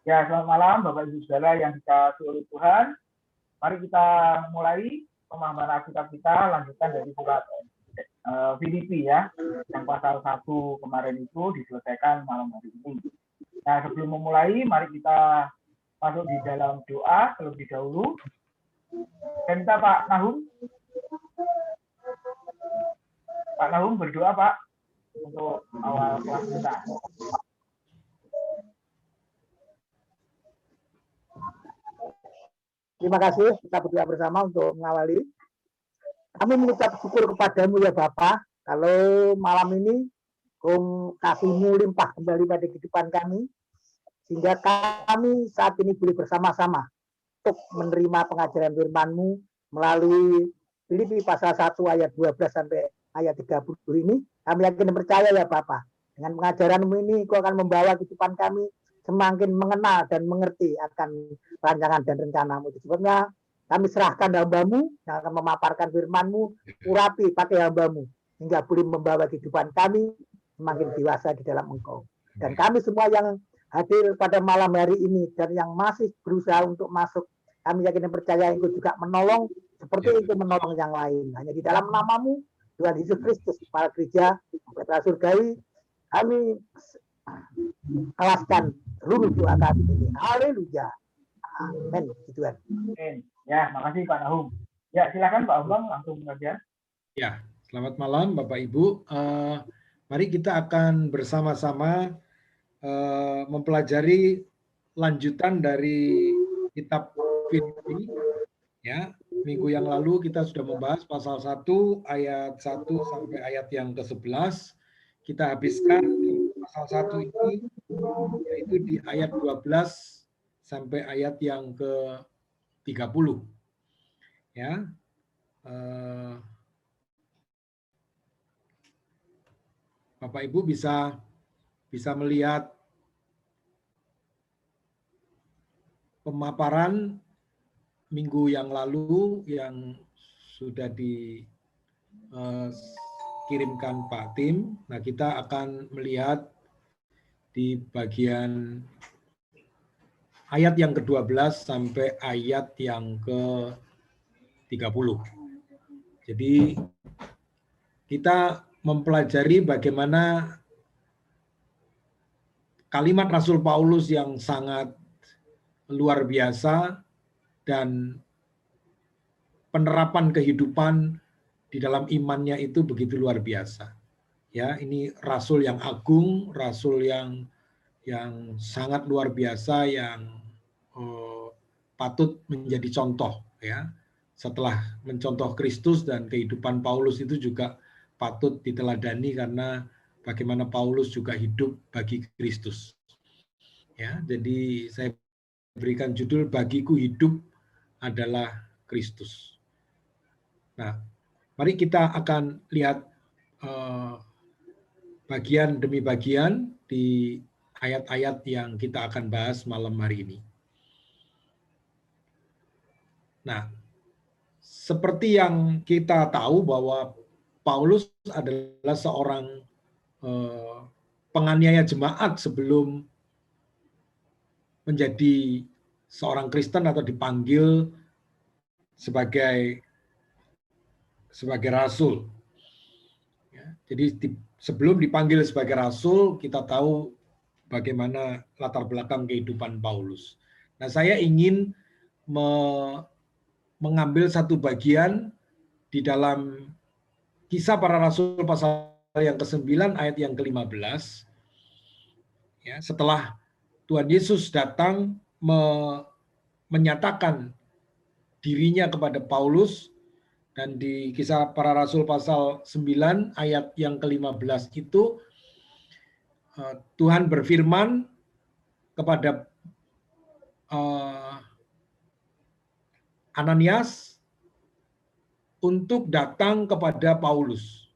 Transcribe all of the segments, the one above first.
Ya, selamat malam Bapak Ibu Saudara yang dikasihi oleh Tuhan. Mari kita mulai pemahaman Alkitab kita, lanjutkan dari surat Filipi ya, yang pasal 1 kemarin itu diselesaikan malam hari ini. Nah, sebelum memulai, mari kita masuk di dalam doa terlebih dahulu. Dan kita Pak Nahum. Pak Nahum berdoa Pak, untuk awal kelas kita. Terima kasih, kita berdoa bersama untuk mengawali. Kami mengucap syukur kepadamu ya Bapa, kalau malam ini kasih-Mu limpah kembali pada kehidupan kami, sehingga kami saat ini boleh bersama-sama untuk menerima pengajaran firman-Mu melalui Filipi pasal 1 ayat 12 sampai ayat 30 ini. Kami yakin dan percaya ya Bapa, dengan pengajaran-Mu ini Kau akan membawa kehidupan kami semakin mengenal dan mengerti akan rancangan dan rencana-Mu. Sebabnya kami serahkan hamba-Mu yang akan memaparkan firman-Mu, urapi pakai hamba-Mu, hingga boleh membawa kehidupan kami semakin dewasa di dalam Engkau. Dan kami semua yang hadir pada malam hari ini dan yang masih berusaha untuk masuk, kami yakin dan percaya Engkau juga menolong seperti itu menolong yang lain. Hanya di dalam nama-Mu, Tuhan Yesus Kristus, Kepala Gereja, Petra Surgawi, kami alaskan seluruh doa kami ini. Haleluya. Amin. Tuhan. Ya, makasih Pak Nahum. Ya, silakan Pak Abang langsung mengajar. Ya, selamat malam Bapak Ibu. Mari kita akan bersama-sama mempelajari lanjutan dari kitab Filipi. Ya, minggu yang lalu kita sudah membahas pasal 1 ayat 1 sampai ayat yang ke-11. Kita habiskan di pasal 1 ini yaitu di ayat 12 sampai ayat yang ke-30. Ya. Bapak Ibu bisa melihat pemaparan minggu yang lalu yang sudah dikirimkan Pak Tim. Nah, kita akan melihat di bagian ayat yang ke-12 sampai ayat yang ke-30. Jadi kita mempelajari bagaimana kalimat Rasul Paulus yang sangat luar biasa dan penerapan kehidupan di dalam imannya itu begitu luar biasa. Ya, ini rasul yang agung, rasul yang sangat luar biasa, yang patut menjadi contoh ya. Setelah mencontoh Kristus, dan kehidupan Paulus itu juga patut diteladani karena bagaimana Paulus juga hidup bagi Kristus. Ya, jadi saya berikan judul bagiku hidup adalah Kristus. Nah, mari kita akan lihat bagian demi bagian di ayat-ayat yang kita akan bahas malam hari ini. Nah, seperti yang kita tahu bahwa Paulus adalah seorang penganiaya jemaat sebelum menjadi seorang Kristen atau dipanggil sebagai rasul. Ya, jadi sebelum dipanggil sebagai rasul, kita tahu bagaimana latar belakang kehidupan Paulus. Nah, saya ingin mengambil satu bagian di dalam Kisah Para Rasul pasal yang ke-9 ayat yang ke-15. Ya, setelah Tuhan Yesus datang menyatakan dirinya kepada Paulus, dan di Kisah Para Rasul pasal 9 ayat yang ke-15 itu Tuhan berfirman kepada Ananias untuk datang kepada Paulus.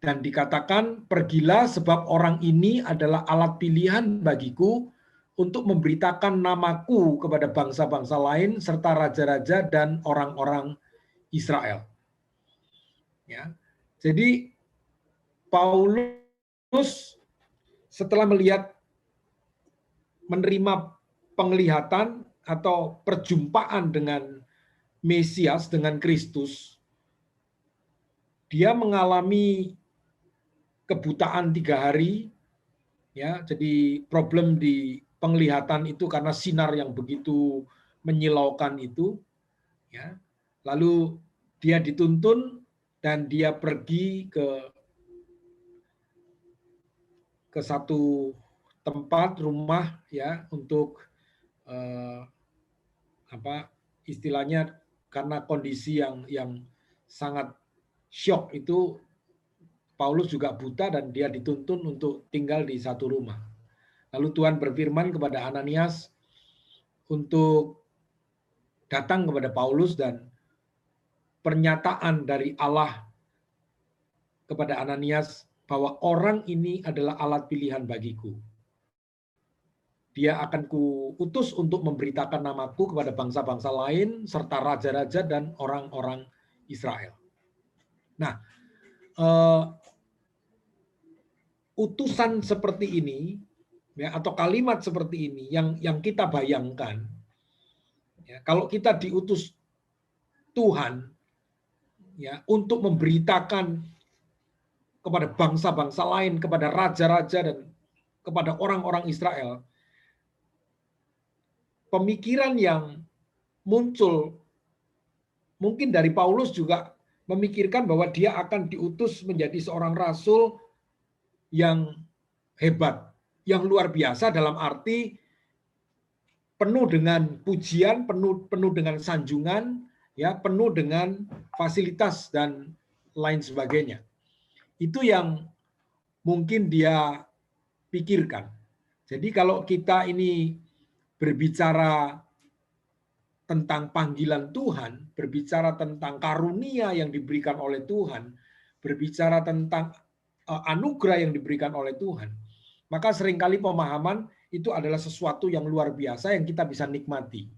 Dan dikatakan, pergilah sebab orang ini adalah alat pilihan bagiku untuk memberitakan namaku kepada bangsa-bangsa lain serta raja-raja dan orang-orang Israel. Ya. Jadi Paulus setelah menerima penglihatan atau perjumpaan dengan Mesias, dengan Kristus, dia mengalami kebutaan 3 hari, ya. Jadi problem di penglihatan itu karena sinar yang begitu menyilaukan itu, ya. Lalu dia dituntun dan dia pergi ke satu tempat rumah, ya, untuk istilahnya karena kondisi yang sangat syok itu, Paulus juga buta dan dia dituntun untuk tinggal di satu rumah. Lalu Tuhan berfirman kepada Ananias untuk datang kepada Paulus, dan pernyataan dari Allah kepada Ananias bahwa orang ini adalah alat pilihan bagiku. Dia akan kuutus untuk memberitakan namaku kepada bangsa-bangsa lain serta raja-raja dan orang-orang Israel. Nah, utusan seperti ini, ya, atau kalimat seperti ini yang kita bayangkan, ya, kalau kita diutus Tuhan, ya, untuk memberitakan kepada bangsa-bangsa lain, kepada raja-raja dan kepada orang-orang Israel, pemikiran yang muncul mungkin dari Paulus juga memikirkan bahwa dia akan diutus menjadi seorang rasul yang hebat, yang luar biasa, dalam arti penuh dengan pujian, penuh dengan sanjungan, ya, penuh dengan fasilitas dan lain sebagainya. Itu yang mungkin dia pikirkan. Jadi kalau kita ini berbicara tentang panggilan Tuhan, berbicara tentang karunia yang diberikan oleh Tuhan, berbicara tentang anugerah yang diberikan oleh Tuhan, maka seringkali pemahaman itu adalah sesuatu yang luar biasa yang kita bisa nikmati.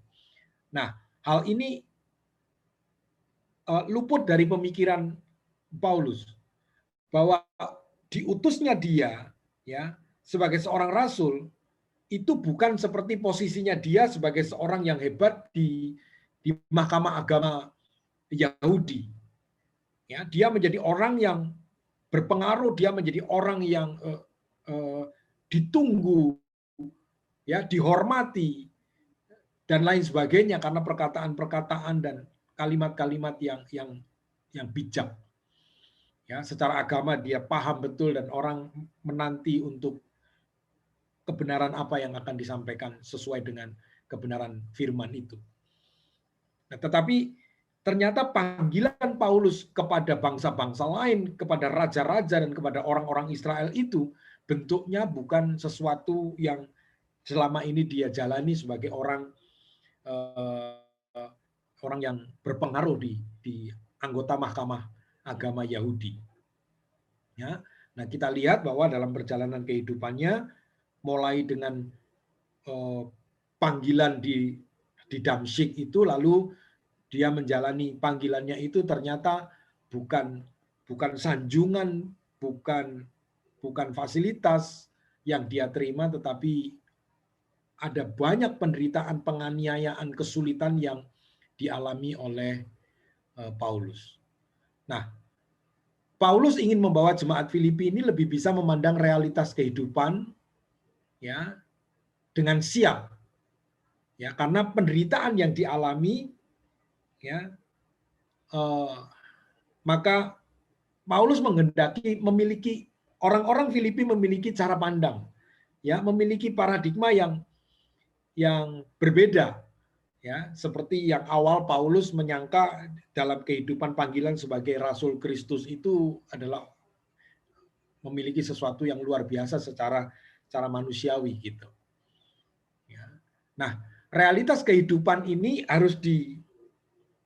Nah, hal ini luput dari pemikiran Paulus, bahwa diutusnya dia, ya, sebagai seorang rasul itu bukan seperti posisinya dia sebagai seorang yang hebat di mahkamah agama Yahudi. Ya, dia menjadi orang yang berpengaruh, dia menjadi orang yang ditunggu, ya, dihormati dan lain sebagainya karena perkataan-perkataan dan kalimat-kalimat yang bijak. Ya, secara agama dia paham betul dan orang menanti untuk kebenaran apa yang akan disampaikan sesuai dengan kebenaran firman itu. Nah, tetapi ternyata panggilan Paulus kepada bangsa-bangsa lain, kepada raja-raja dan kepada orang-orang Israel itu bentuknya bukan sesuatu yang selama ini dia jalani sebagai orang yang berpengaruh di anggota mahkamah agama Yahudi. Ya, nah kita lihat bahwa dalam perjalanan kehidupannya, mulai dengan panggilan di Damsyik itu, lalu dia menjalani panggilannya itu ternyata bukan sanjungan, bukan fasilitas yang dia terima, tetapi ada banyak penderitaan, penganiayaan, kesulitan yang dialami oleh Paulus. Nah, Paulus ingin membawa jemaat Filipi ini lebih bisa memandang realitas kehidupan, ya, dengan siap, ya, karena penderitaan yang dialami, ya, maka Paulus menghendaki memiliki orang-orang Filipi memiliki cara pandang, ya, memiliki paradigma yang berbeda, ya, seperti yang awal Paulus menyangka dalam kehidupan panggilan sebagai Rasul Kristus itu adalah memiliki sesuatu yang luar biasa secara manusiawi gitu. Ya. Nah, realitas kehidupan ini harus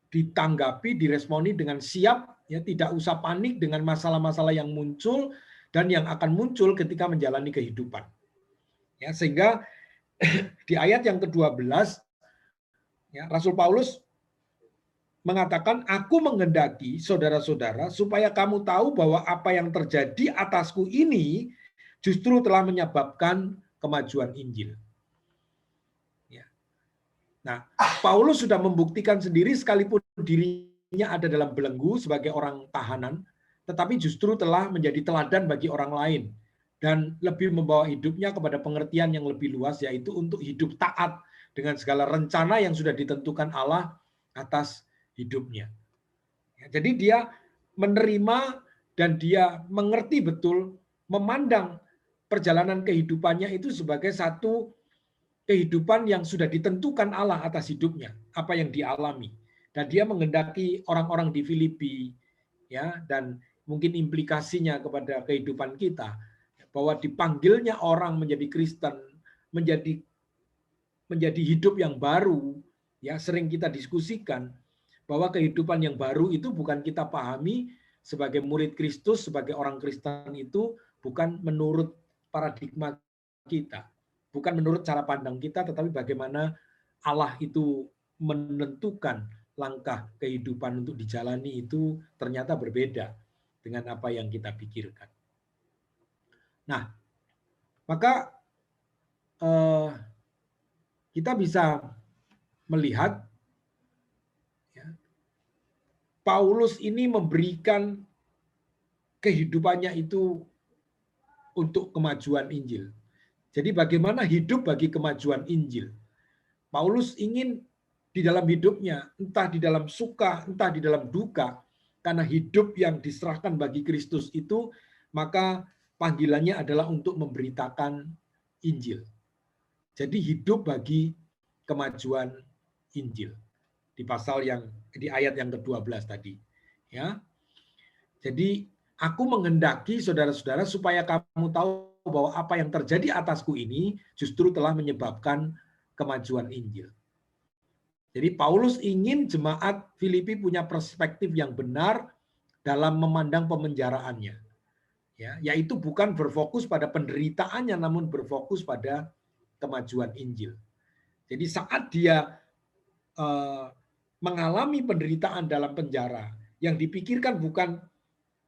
ditanggapi, diresponi dengan siap, ya, tidak usah panik dengan masalah-masalah yang muncul dan yang akan muncul ketika menjalani kehidupan. Ya, sehingga di ayat yang ke-12, ya, Rasul Paulus mengatakan, aku menghendaki saudara-saudara supaya kamu tahu bahwa apa yang terjadi atasku ini justru telah menyebabkan kemajuan Injil. Ya. Nah, Paulus sudah membuktikan sendiri sekalipun dirinya ada dalam belenggu sebagai orang tahanan, tetapi justru telah menjadi teladan bagi orang lain dan lebih membawa hidupnya kepada pengertian yang lebih luas, yaitu untuk hidup taat dengan segala rencana yang sudah ditentukan Allah atas hidupnya. Jadi dia menerima dan dia mengerti betul, memandang perjalanan kehidupannya itu sebagai satu kehidupan yang sudah ditentukan Allah atas hidupnya, apa yang dialami. Dan dia menghendaki orang-orang di Filipi, ya, dan mungkin implikasinya kepada kehidupan kita, bahwa dipanggilnya orang menjadi Kristen, menjadi hidup yang baru, ya, sering kita diskusikan bahwa kehidupan yang baru itu bukan kita pahami sebagai murid Kristus, sebagai orang Kristen itu bukan menurut paradigma kita, bukan menurut cara pandang kita, tetapi bagaimana Allah itu menentukan langkah kehidupan untuk dijalani itu ternyata berbeda dengan apa yang kita pikirkan. Nah, maka kita bisa melihat ya, Paulus ini memberikan kehidupannya itu untuk kemajuan Injil. Jadi bagaimana hidup bagi kemajuan Injil? Paulus ingin di dalam hidupnya, entah di dalam suka, entah di dalam duka, karena hidup yang diserahkan bagi Kristus itu, maka panggilannya adalah untuk memberitakan Injil. Jadi hidup bagi kemajuan Injil. Di pasal di ayat yang ke-12 tadi. Ya. Jadi aku menghendaki saudara-saudara supaya kamu tahu bahwa apa yang terjadi atasku ini justru telah menyebabkan kemajuan Injil. Jadi Paulus ingin jemaat Filipi punya perspektif yang benar dalam memandang pemenjaraannya. Ya, yaitu bukan berfokus pada penderitaannya, namun berfokus pada kemajuan Injil. Jadi saat dia mengalami penderitaan dalam penjara, yang dipikirkan bukan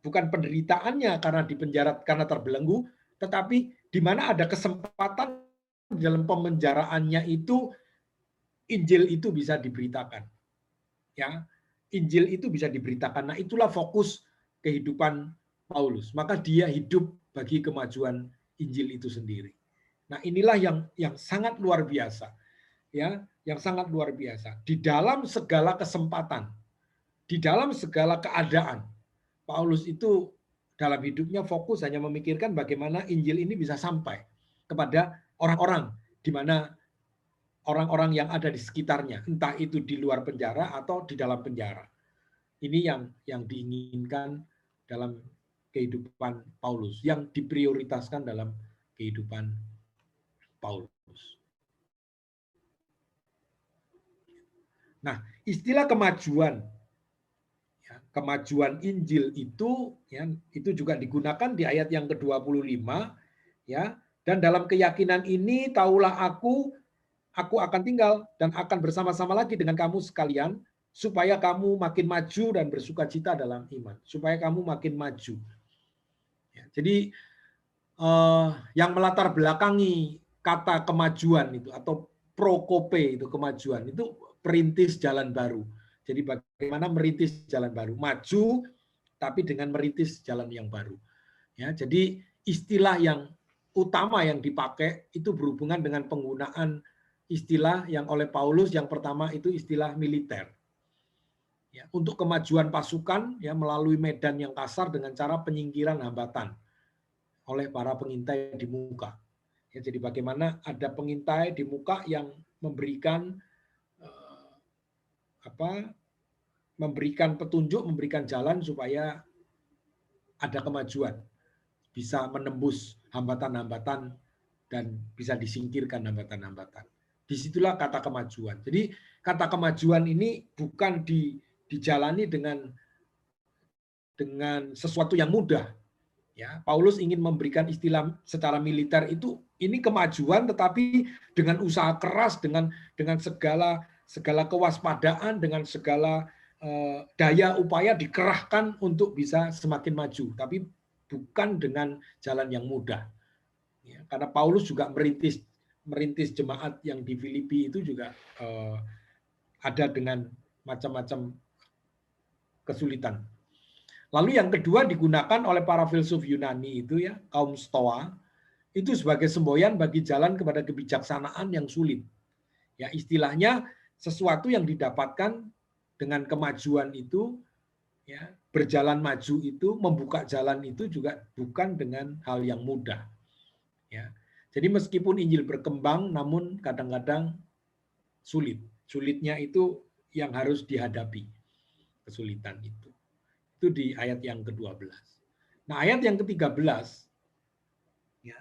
penderitaannya karena di penjara karena terbelenggu, tetapi di mana ada kesempatan dalam pemenjaraannya itu Injil itu bisa diberitakan. Ya, Injil itu bisa diberitakan. Nah, itulah fokus kehidupan Paulus. Maka dia hidup bagi kemajuan Injil itu sendiri. Nah, inilah yang sangat luar biasa. Ya, yang sangat luar biasa. Di dalam segala kesempatan, di dalam segala keadaan, Paulus itu dalam hidupnya fokus hanya memikirkan bagaimana Injil ini bisa sampai kepada orang-orang, di mana orang-orang yang ada di sekitarnya, entah itu di luar penjara atau di dalam penjara. Ini yang diinginkan dalam kehidupan Paulus, yang diprioritaskan dalam kehidupan Paulus. Nah, istilah kemajuan, ya, kemajuan Injil itu, ya, itu juga digunakan di ayat yang ke-25, ya. Dan dalam keyakinan ini, taulah aku akan tinggal dan akan bersama-sama lagi dengan kamu sekalian, supaya kamu makin maju dan bersukacita dalam iman. Supaya kamu makin maju. Ya, jadi yang melatar belakangi kata kemajuan itu atau prokope itu kemajuan itu perintis jalan baru. Jadi bagaimana merintis jalan baru, maju tapi dengan merintis jalan yang baru. Ya, jadi istilah yang utama yang dipakai itu berhubungan dengan penggunaan istilah yang oleh Paulus. Yang pertama itu istilah militer. Ya, untuk kemajuan pasukan ya melalui medan yang kasar dengan cara penyingkiran hambatan oleh para pengintai di muka. Ya, jadi bagaimana ada pengintai di muka yang memberikan memberikan petunjuk, memberikan jalan supaya ada kemajuan, bisa menembus hambatan-hambatan dan bisa disingkirkan hambatan-hambatan. Disitulah kata kemajuan. Jadi kata kemajuan ini bukan dijalani dengan sesuatu yang mudah. Ya, Paulus ingin memberikan istilah secara militer itu ini kemajuan, tetapi dengan usaha keras, dengan segala kewaspadaan, dengan segala daya upaya dikerahkan untuk bisa semakin maju, tapi bukan dengan jalan yang mudah. Ya, karena Paulus juga merintis merintis jemaat yang di Filipi itu juga ada dengan macam-macam kesulitan. Lalu yang kedua digunakan oleh para filsuf Yunani itu ya, kaum Stoa, itu sebagai semboyan bagi jalan kepada kebijaksanaan yang sulit. Ya, istilahnya sesuatu yang didapatkan dengan kemajuan itu, ya, berjalan maju itu, membuka jalan itu juga bukan dengan hal yang mudah. Ya. Jadi meskipun Injil berkembang, namun kadang-kadang sulit. Sulitnya itu yang harus dihadapi, kesulitan itu. Itu di ayat yang ke-12. Nah, ayat yang ke-13, ya,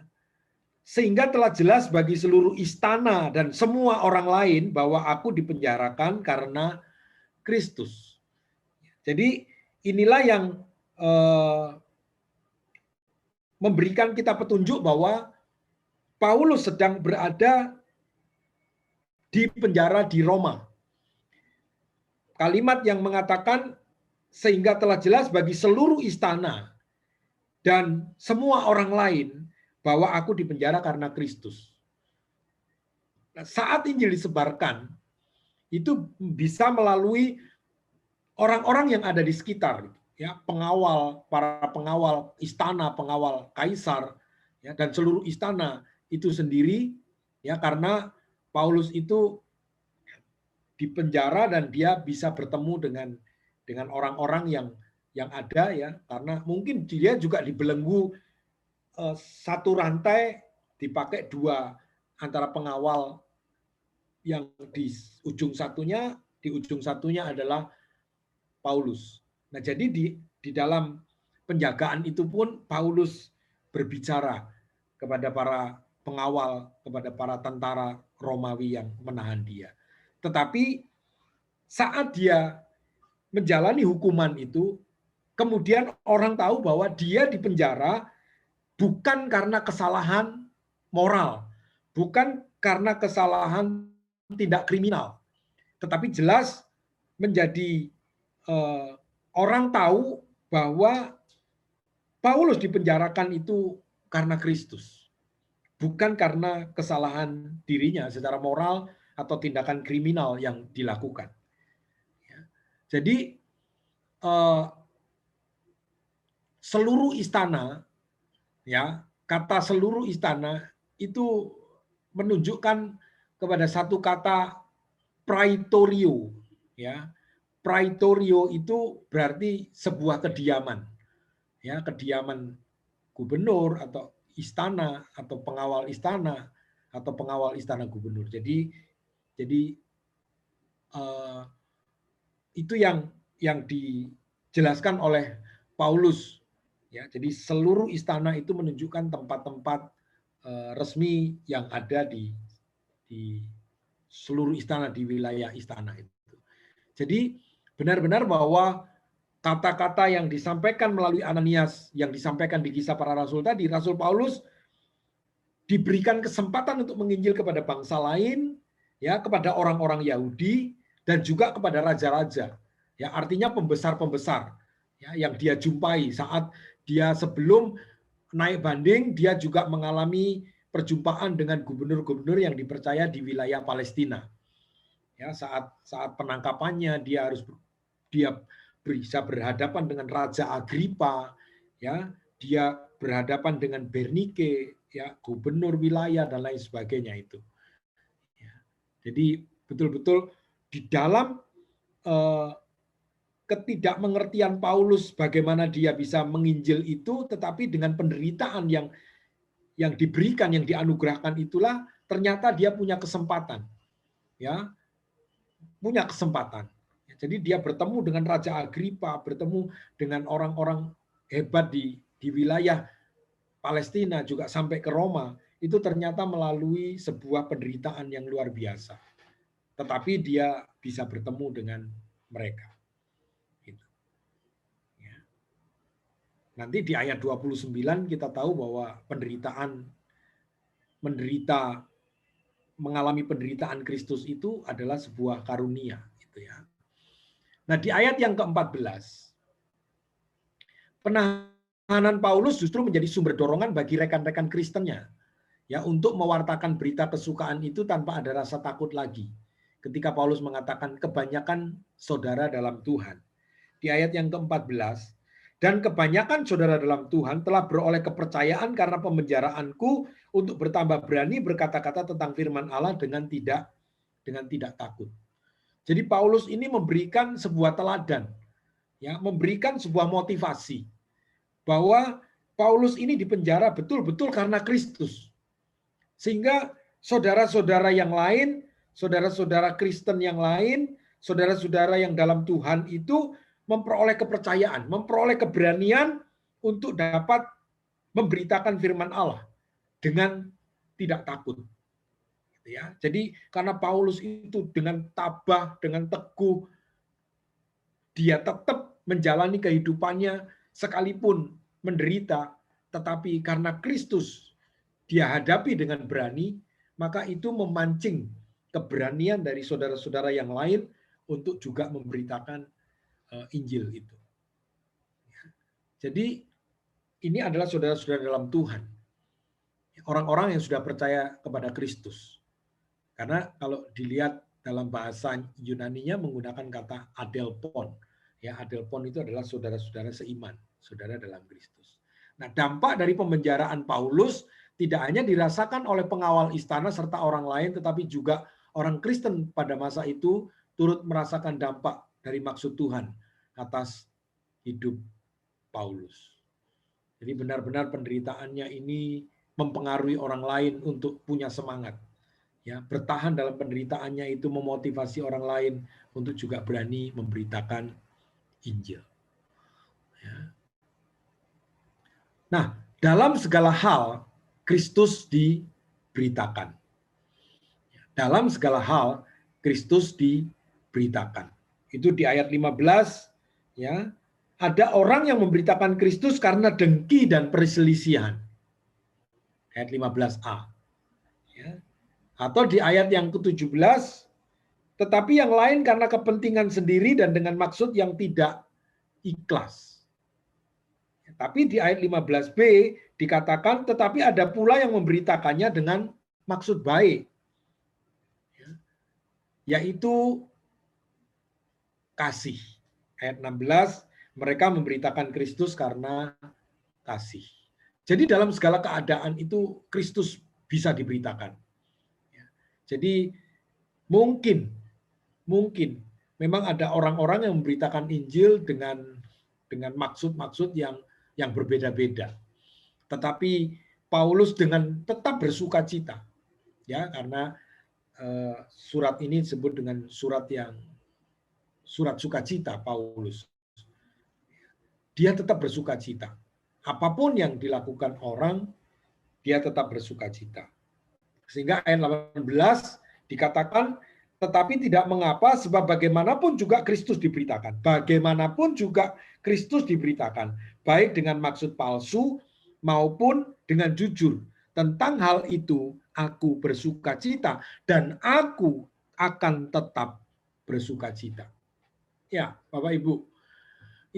sehingga telah jelas bagi seluruh istana dan semua orang lain bahwa aku dipenjarakan karena Kristus. Jadi inilah yang memberikan kita petunjuk bahwa Paulus sedang berada di penjara di Roma. Kalimat yang mengatakan sehingga telah jelas bagi seluruh istana dan semua orang lain bahwa aku dipenjara karena Kristus. Nah, saat Injil disebarkan, itu bisa melalui orang-orang yang ada di sekitar, ya, pengawal, para pengawal istana, pengawal kaisar, ya, dan seluruh istana itu sendiri, ya, karena Paulus itu dipenjara dan dia bisa bertemu dengan orang-orang yang ada, ya, karena mungkin dia juga dibelenggu satu rantai, dipakai dua antara pengawal yang di ujung satunya adalah Paulus. Nah, jadi di dalam penjagaan itu pun Paulus berbicara kepada para pengawal, kepada para tentara Romawi yang menahan dia. Tetapi saat dia menjalani hukuman itu, kemudian orang tahu bahwa dia dipenjara bukan karena kesalahan moral, bukan karena kesalahan tindak kriminal, tetapi jelas menjadi orang tahu bahwa Paulus dipenjarakan itu karena Kristus, bukan karena kesalahan dirinya secara moral atau tindakan kriminal yang dilakukan. Jadi seluruh istana, ya, kata seluruh istana itu menunjukkan kepada satu kata praetorio, ya. Praetorio itu berarti sebuah kediaman, ya, kediaman gubernur atau istana atau pengawal istana gubernur. Jadi itu yang dijelaskan oleh Paulus, ya. Jadi seluruh istana itu menunjukkan tempat-tempat resmi yang ada di seluruh istana, di wilayah istana itu. Jadi benar-benar bahwa kata-kata yang disampaikan melalui Ananias, yang disampaikan di Kisah Para Rasul tadi, Rasul Paulus diberikan kesempatan untuk menginjil kepada bangsa lain, ya, kepada orang-orang Yahudi, dan juga kepada raja-raja. Ya, artinya pembesar-pembesar, ya, yang dia jumpai saat dia sebelum naik banding, dia juga mengalami perjumpaan dengan gubernur-gubernur yang dipercaya di wilayah Palestina. Ya, saat penangkapannya dia bisa berhadapan dengan Raja Agripa, ya, dia berhadapan dengan Bernike, ya, gubernur wilayah dan lain sebagainya itu. Ya. Jadi betul-betul di dalam ketidakmengertian Paulus bagaimana dia bisa menginjil itu, tetapi dengan penderitaan yang diberikan, yang dianugerahkan itulah ternyata dia punya kesempatan, ya, punya kesempatan. Jadi dia bertemu dengan Raja Agripa, bertemu dengan orang-orang hebat di wilayah Palestina, juga sampai ke Roma, itu ternyata melalui sebuah penderitaan yang luar biasa. Tetapi dia bisa bertemu dengan mereka. Nanti di ayat 29 kita tahu bahwa mengalami penderitaan Kristus itu adalah sebuah karunia, gitu ya. Nah, di ayat yang ke-14, penahanan Paulus justru menjadi sumber dorongan bagi rekan-rekan Kristennya, ya untuk mewartakan berita kesukaan itu tanpa ada rasa takut lagi. Ketika Paulus mengatakan kebanyakan saudara dalam Tuhan. Di ayat yang ke-14, dan kebanyakan saudara dalam Tuhan telah beroleh kepercayaan karena pemenjaraanku untuk bertambah berani berkata-kata tentang firman Allah dengan tidak takut. Jadi Paulus ini memberikan sebuah teladan, ya, memberikan sebuah motivasi bahwa Paulus ini dipenjara betul-betul karena Kristus. Sehingga saudara-saudara yang lain, saudara-saudara Kristen yang lain, saudara-saudara yang dalam Tuhan itu memperoleh kepercayaan, memperoleh keberanian untuk dapat memberitakan firman Allah dengan tidak takut. Ya, jadi karena Paulus itu dengan tabah, dengan teguh, dia tetap menjalani kehidupannya sekalipun menderita, tetapi karena Kristus dia hadapi dengan berani, maka itu memancing keberanian dari saudara-saudara yang lain untuk juga memberitakan Injil itu. Jadi ini adalah saudara-saudara dalam Tuhan. Orang-orang yang sudah percaya kepada Kristus. Karena kalau dilihat dalam bahasa Yunaninya menggunakan kata adelpon. Ya, adelpon itu adalah saudara-saudara seiman, saudara dalam Kristus. Nah, dampak dari pemenjaraan Paulus tidak hanya dirasakan oleh pengawal istana serta orang lain, tetapi juga orang Kristen pada masa itu turut merasakan dampak dari maksud Tuhan atas hidup Paulus. Jadi benar-benar penderitaannya ini mempengaruhi orang lain untuk punya semangat. Ya, bertahan dalam penderitaannya itu memotivasi orang lain untuk juga berani memberitakan Injil. Ya. Nah, dalam segala hal Kristus diberitakan. Dalam segala hal Kristus diberitakan. Itu di ayat 15, ya. Ada orang yang memberitakan Kristus karena dengki dan perselisihan. Ayat 15a. Ya. Atau di ayat yang ke-17, tetapi yang lain karena kepentingan sendiri dan dengan maksud yang tidak ikhlas. Tapi di ayat 15b dikatakan, tetapi ada pula yang memberitakannya dengan maksud baik. Yaitu kasih. Ayat 16, mereka memberitakan Kristus karena kasih. Jadi dalam segala keadaan itu Kristus bisa diberitakan. Jadi mungkin memang ada orang-orang yang memberitakan Injil dengan maksud-maksud yang berbeda-beda. Tetapi Paulus dengan tetap bersukacita, ya, karena surat ini disebut dengan surat sukacita Paulus. Dia tetap bersukacita. Apapun yang dilakukan orang, dia tetap bersukacita. Sehingga ayat 18 dikatakan, tetapi tidak mengapa sebab bagaimanapun juga Kristus diberitakan. Bagaimanapun juga Kristus diberitakan. Baik dengan maksud palsu maupun dengan jujur. Tentang hal itu aku bersukacita dan aku akan tetap bersukacita. Ya, Bapak Ibu,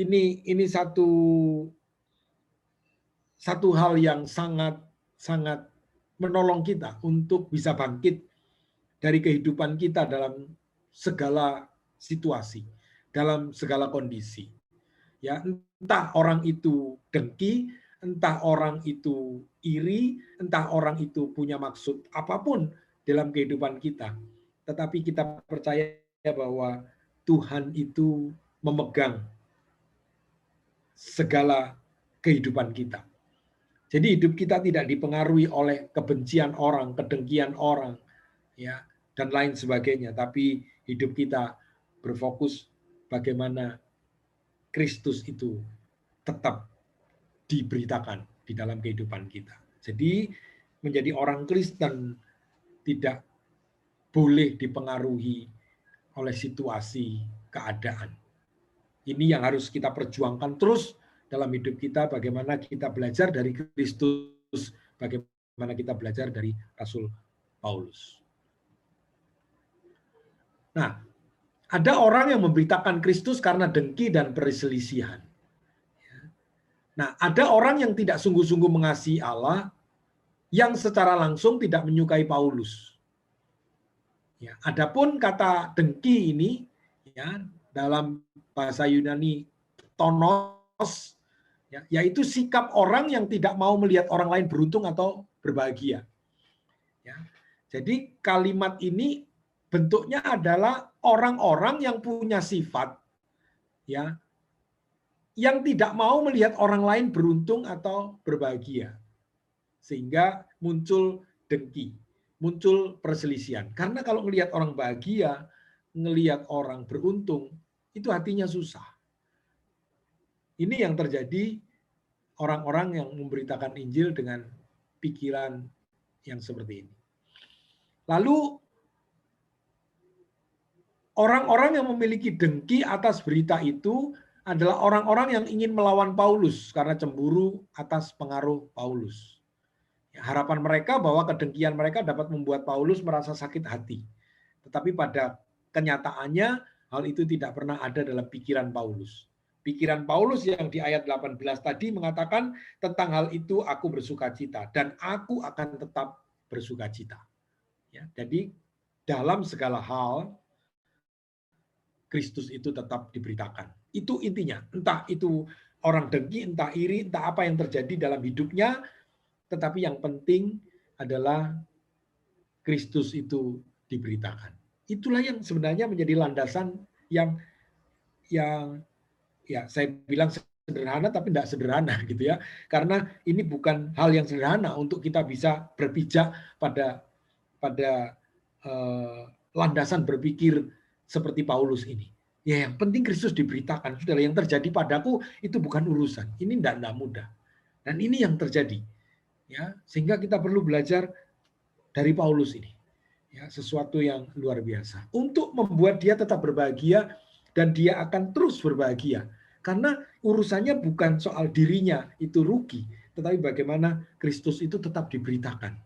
ini satu hal yang sangat menolong kita untuk bisa bangkit dari kehidupan kita dalam segala situasi, dalam segala kondisi. Ya, entah orang itu dengki, entah orang itu iri, entah orang itu punya maksud apapun dalam kehidupan kita. Tetapi kita percaya bahwa Tuhan itu memegang segala kehidupan kita. Jadi hidup kita tidak dipengaruhi oleh kebencian orang, kedengkian orang, ya, dan lain sebagainya. Tapi hidup kita berfokus bagaimana Kristus itu tetap diberitakan di dalam kehidupan kita. Jadi menjadi orang Kristen tidak boleh dipengaruhi oleh situasi, keadaan. Ini yang harus kita perjuangkan terus dalam hidup kita, bagaimana kita belajar dari Kristus, bagaimana kita belajar dari Rasul Paulus. Nah, ada orang yang memberitakan Kristus karena dengki dan perselisihan. Nah, ada orang yang tidak sungguh-sungguh mengasihi Allah, yang secara langsung tidak menyukai Paulus. Ya, adapun kata dengki ini ya dalam bahasa Yunani tonos ya, yaitu sikap orang yang tidak mau melihat orang lain beruntung atau berbahagia. Ya. Jadi kalimat ini bentuknya adalah orang-orang yang punya sifat ya yang tidak mau melihat orang lain beruntung atau berbahagia. Sehingga muncul dengki, muncul perselisihan. Karena kalau melihat orang bahagia, melihat orang beruntung, itu hatinya susah. Ini yang terjadi orang-orang yang memberitakan Injil dengan pikiran yang seperti ini. Lalu orang-orang yang memiliki dengki atas berita itu adalah orang-orang yang ingin melawan Paulus karena cemburu atas pengaruh Paulus. Harapan mereka bahwa kedengkian mereka dapat membuat Paulus merasa sakit hati. Tetapi pada kenyataannya hal itu tidak pernah ada dalam pikiran Paulus. Pikiran Paulus yang di ayat 18 tadi mengatakan tentang hal itu aku bersukacita dan aku akan tetap bersukacita. Ya, jadi dalam segala hal Kristus itu tetap diberitakan. Itu intinya. Entah itu orang dengki, entah iri, entah apa yang terjadi dalam hidupnya, tetapi yang penting adalah Kristus itu diberitakan. Itulah yang sebenarnya menjadi landasan yang ya saya bilang sederhana tapi tidak sederhana gitu ya. Karena ini bukan hal yang sederhana untuk kita bisa berpijak pada landasan berpikir seperti Paulus ini. Ya yang penting Kristus diberitakan. Saudara, yang terjadi padaku itu bukan urusan. Ini tidak mudah. Dan ini yang terjadi. Ya, sehingga kita perlu belajar dari Paulus ini. Ya, sesuatu yang luar biasa. Untuk membuat dia tetap berbahagia dan dia akan terus berbahagia. Karena urusannya bukan soal dirinya itu rugi, tetapi bagaimana Kristus itu tetap diberitakan.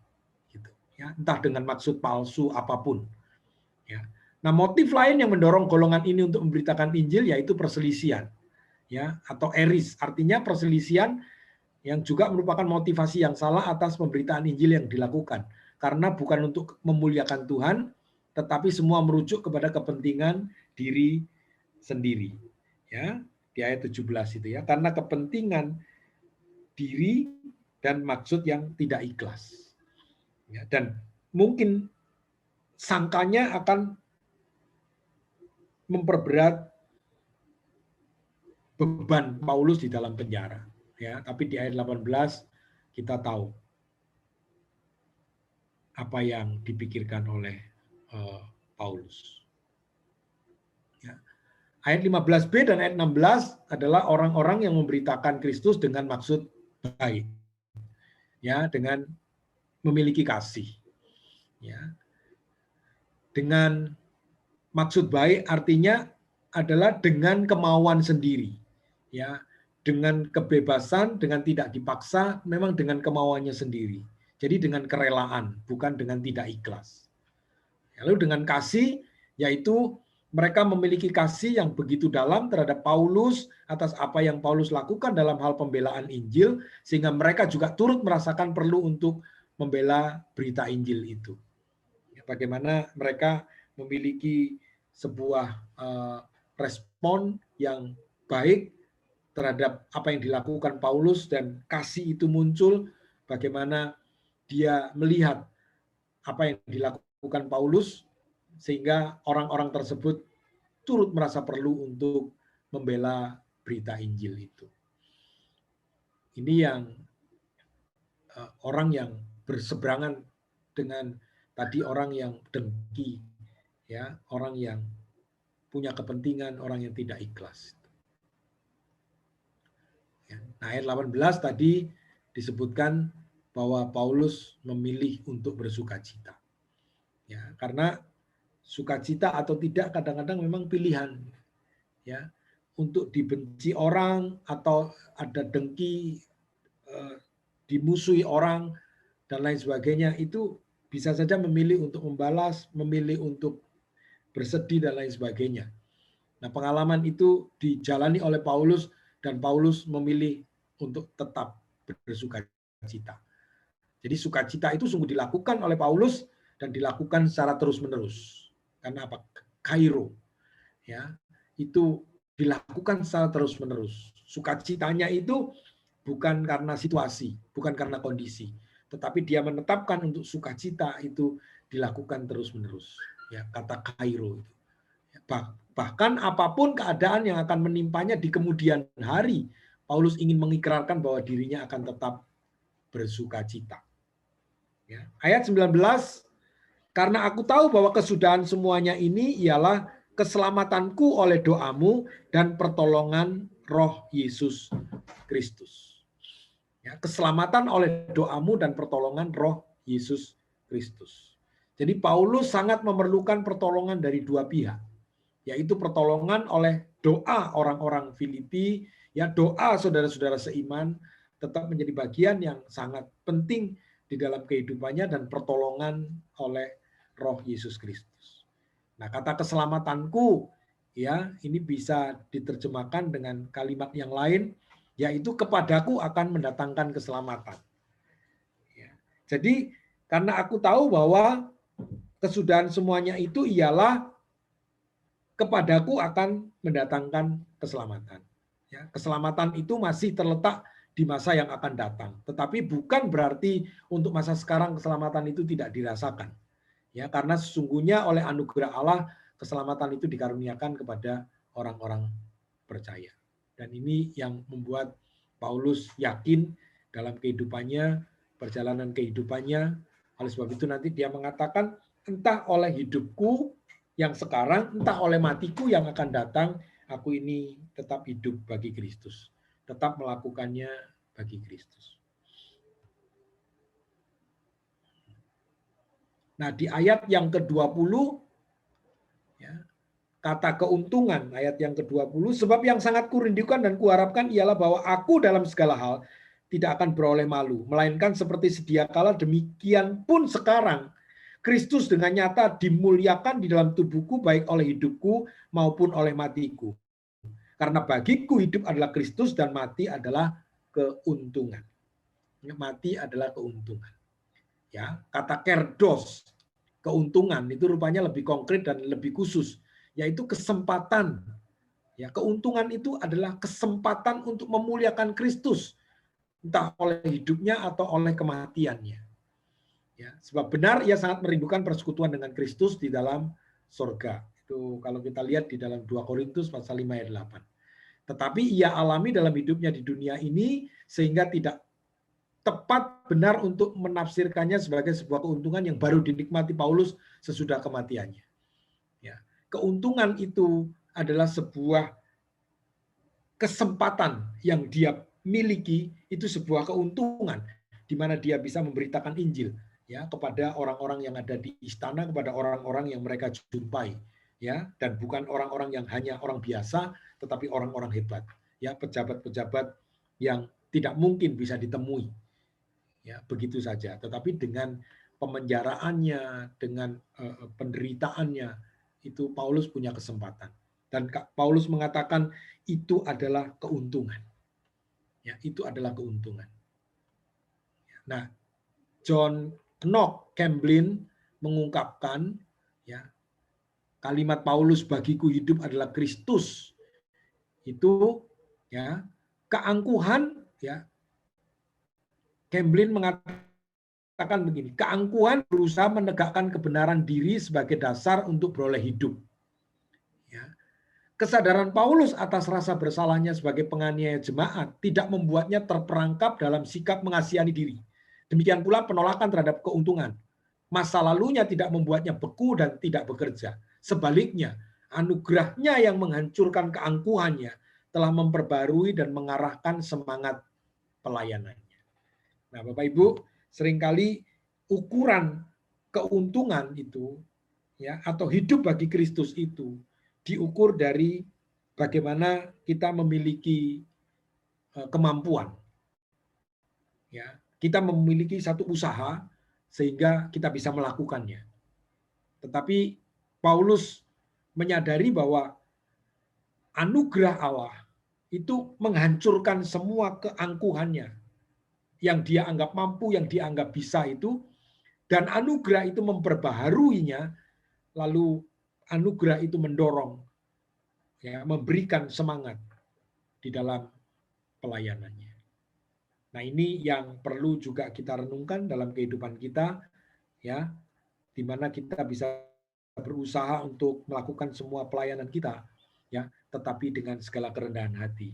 Gitu. Ya, entah dengan maksud palsu apapun. Ya. Nah, motif lain yang mendorong golongan ini untuk memberitakan Injil yaitu perselisihan, ya, atau eris, artinya perselisihan yang juga merupakan motivasi yang salah atas pemberitaan Injil yang dilakukan, karena bukan untuk memuliakan Tuhan, tetapi semua merujuk kepada kepentingan diri sendiri. Ya, di ayat 17 itu ya, karena kepentingan diri dan maksud yang tidak ikhlas. Ya, dan mungkin sangkanya akan memperberat beban Paulus di dalam penjara. Ya, tapi di ayat 18 kita tahu apa yang dipikirkan oleh Paulus. Ya. Ayat 15b dan ayat 16 adalah orang-orang yang memberitakan Kristus dengan maksud baik. Ya, dengan memiliki kasih. Ya. Dengan maksud baik artinya adalah dengan kemauan sendiri. Ya, dengan kebebasan, dengan tidak dipaksa, memang dengan kemauannya sendiri. Jadi dengan kerelaan, bukan dengan tidak ikhlas. Lalu dengan kasih, yaitu mereka memiliki kasih yang begitu dalam terhadap Paulus atas apa yang Paulus lakukan dalam hal pembelaan Injil, sehingga mereka juga turut merasakan perlu untuk membela berita Injil itu. Bagaimana mereka memiliki sebuah respon yang baik terhadap apa yang dilakukan Paulus dan kasih itu muncul, bagaimana dia melihat apa yang dilakukan Paulus sehingga orang-orang tersebut turut merasa perlu untuk membela berita Injil itu. Ini yang orang yang berseberangan dengan tadi orang yang dengki, ya, orang yang punya kepentingan, orang yang tidak ikhlas. Nah, ayat 18 tadi disebutkan bahwa Paulus memilih untuk bersukacita. Ya, karena sukacita atau tidak kadang-kadang memang pilihan. Ya, untuk dibenci orang atau ada dengki, dimusuhi orang dan lain sebagainya, itu bisa saja memilih untuk membalas, memilih untuk bersedih dan lain sebagainya. Nah, pengalaman itu dijalani oleh Paulus dan Paulus memilih untuk tetap bersukacita. Jadi sukacita itu sungguh dilakukan oleh Paulus dan dilakukan secara terus-menerus. Karena apa? Kairo. Ya, itu dilakukan secara terus-menerus. Sukacitanya itu bukan karena situasi, bukan karena kondisi, tetapi dia menetapkan untuk sukacita itu dilakukan terus-menerus. Ya, kata kairo itu. Bahkan apapun keadaan yang akan menimpanya di kemudian hari, Paulus ingin mengikrarkan bahwa dirinya akan tetap bersukacita. Ya. Ayat 19, karena aku tahu bahwa kesudahan semuanya ini ialah keselamatanku oleh doamu dan pertolongan Roh Yesus Kristus. Ya, keselamatan oleh doamu dan pertolongan Roh Yesus Kristus. Jadi Paulus sangat memerlukan pertolongan dari dua pihak, yaitu pertolongan oleh doa orang-orang Filipi, ya doa saudara-saudara seiman tetap menjadi bagian yang sangat penting di dalam kehidupannya, dan pertolongan oleh Roh Yesus Kristus. Nah, kata keselamatanku ya ini bisa diterjemahkan dengan kalimat yang lain, yaitu kepadaku akan mendatangkan keselamatan. Ya. Jadi karena aku tahu bahwa kesudahan semuanya itu ialah kepadaku akan mendatangkan keselamatan. Ya, keselamatan itu masih terletak di masa yang akan datang. Tetapi bukan berarti untuk masa sekarang keselamatan itu tidak dirasakan. Ya, karena sesungguhnya oleh anugerah Allah keselamatan itu dikaruniakan kepada orang-orang percaya. Dan ini yang membuat Paulus yakin dalam kehidupannya, perjalanan kehidupannya. Oleh sebab itu nanti dia mengatakan, entah oleh hidupku yang sekarang, entah oleh matiku yang akan datang, aku ini tetap hidup bagi Kristus. Tetap melakukannya bagi Kristus. Nah, di ayat yang ke-20, ya, kata keuntungan, ayat yang ke-20, sebab yang sangat kurindukan dan kuharapkan ialah bahwa aku dalam segala hal tidak akan beroleh malu, melainkan seperti sedia kala demikian pun sekarang, Kristus dengan nyata dimuliakan di dalam tubuhku, baik oleh hidupku maupun oleh matiku. Karena bagiku hidup adalah Kristus dan mati adalah keuntungan. Mati adalah keuntungan. Ya, kata kerdos, keuntungan itu rupanya lebih konkret dan lebih khusus, yaitu kesempatan. Ya, keuntungan itu adalah kesempatan untuk memuliakan Kristus, entah oleh hidupnya atau oleh kematiannya. Ya, sebab benar ia sangat merindukan persekutuan dengan Kristus di dalam surga. Itu kalau kita lihat di dalam 2 Korintus pasal 5 ayat 8. Tetapi ia alami dalam hidupnya di dunia ini sehingga tidak tepat benar untuk menafsirkannya sebagai sebuah keuntungan yang baru dinikmati Paulus sesudah kematiannya. Ya, keuntungan itu adalah sebuah kesempatan yang dia miliki, itu sebuah keuntungan di mana dia bisa memberitakan Injil ya kepada orang-orang yang ada di istana, kepada orang-orang yang mereka jumpai, ya, dan bukan orang-orang yang hanya orang biasa, tetapi orang-orang hebat, ya, pejabat-pejabat yang tidak mungkin bisa ditemui. Ya, begitu saja. Tetapi dengan pemenjaraannya, dengan penderitaannya, itu Paulus punya kesempatan. Dan Paulus mengatakan itu adalah keuntungan. Ya, itu adalah keuntungan. Nah, John Knox Camblin mengungkapkan, ya, kalimat Paulus bagiku hidup adalah Kristus. Itu, ya, keangkuhan, ya. Camblin mengatakan begini, keangkuhan berusaha menegakkan kebenaran diri sebagai dasar untuk beroleh hidup. Ya. Kesadaran Paulus atas rasa bersalahnya sebagai penganiaya jemaat tidak membuatnya terperangkap dalam sikap mengasihani diri. Demikian pula penolakan terhadap keuntungan. Masa lalunya tidak membuatnya beku dan tidak bekerja. Sebaliknya, anugerahnya yang menghancurkan keangkuhannya telah memperbarui dan mengarahkan semangat pelayanannya. Nah, Bapak Ibu, seringkali ukuran keuntungan itu, ya, atau hidup bagi Kristus itu diukur dari bagaimana kita memiliki kemampuan. Ya, kita memiliki satu usaha sehingga kita bisa melakukannya. Tetapi Paulus menyadari bahwa anugerah Allah itu menghancurkan semua keangkuhannya. yang dia anggap mampu, yang dia anggap bisa itu, dan anugerah itu memperbaharuinya, lalu anugerah itu mendorong, ya, memberikan semangat di dalam pelayanannya. Nah, ini yang perlu juga kita renungkan dalam kehidupan kita, ya, di mana kita bisa berusaha untuk melakukan semua pelayanan kita, ya, tetapi dengan segala kerendahan hati,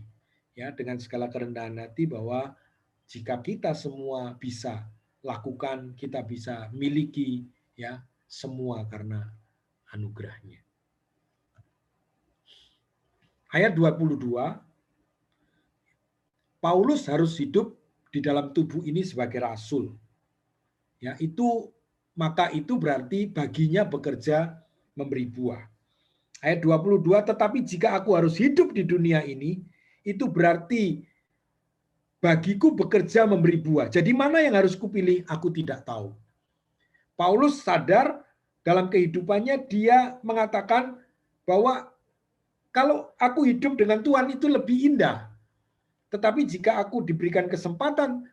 ya, dengan segala kerendahan hati bahwa jika kita semua bisa lakukan, kita bisa miliki, ya, semua karena anugerahnya. Ayat 22, Paulus harus hidup di dalam tubuh ini sebagai rasul. Ya, maka itu berarti baginya bekerja memberi buah. Ayat 22, tetapi jika aku harus hidup di dunia ini, itu berarti bagiku bekerja memberi buah. Jadi mana yang harus kupilih? Aku tidak tahu. Paulus sadar dalam kehidupannya, dia mengatakan bahwa kalau aku hidup dengan Tuhan itu lebih indah. Tetapi jika aku diberikan kesempatan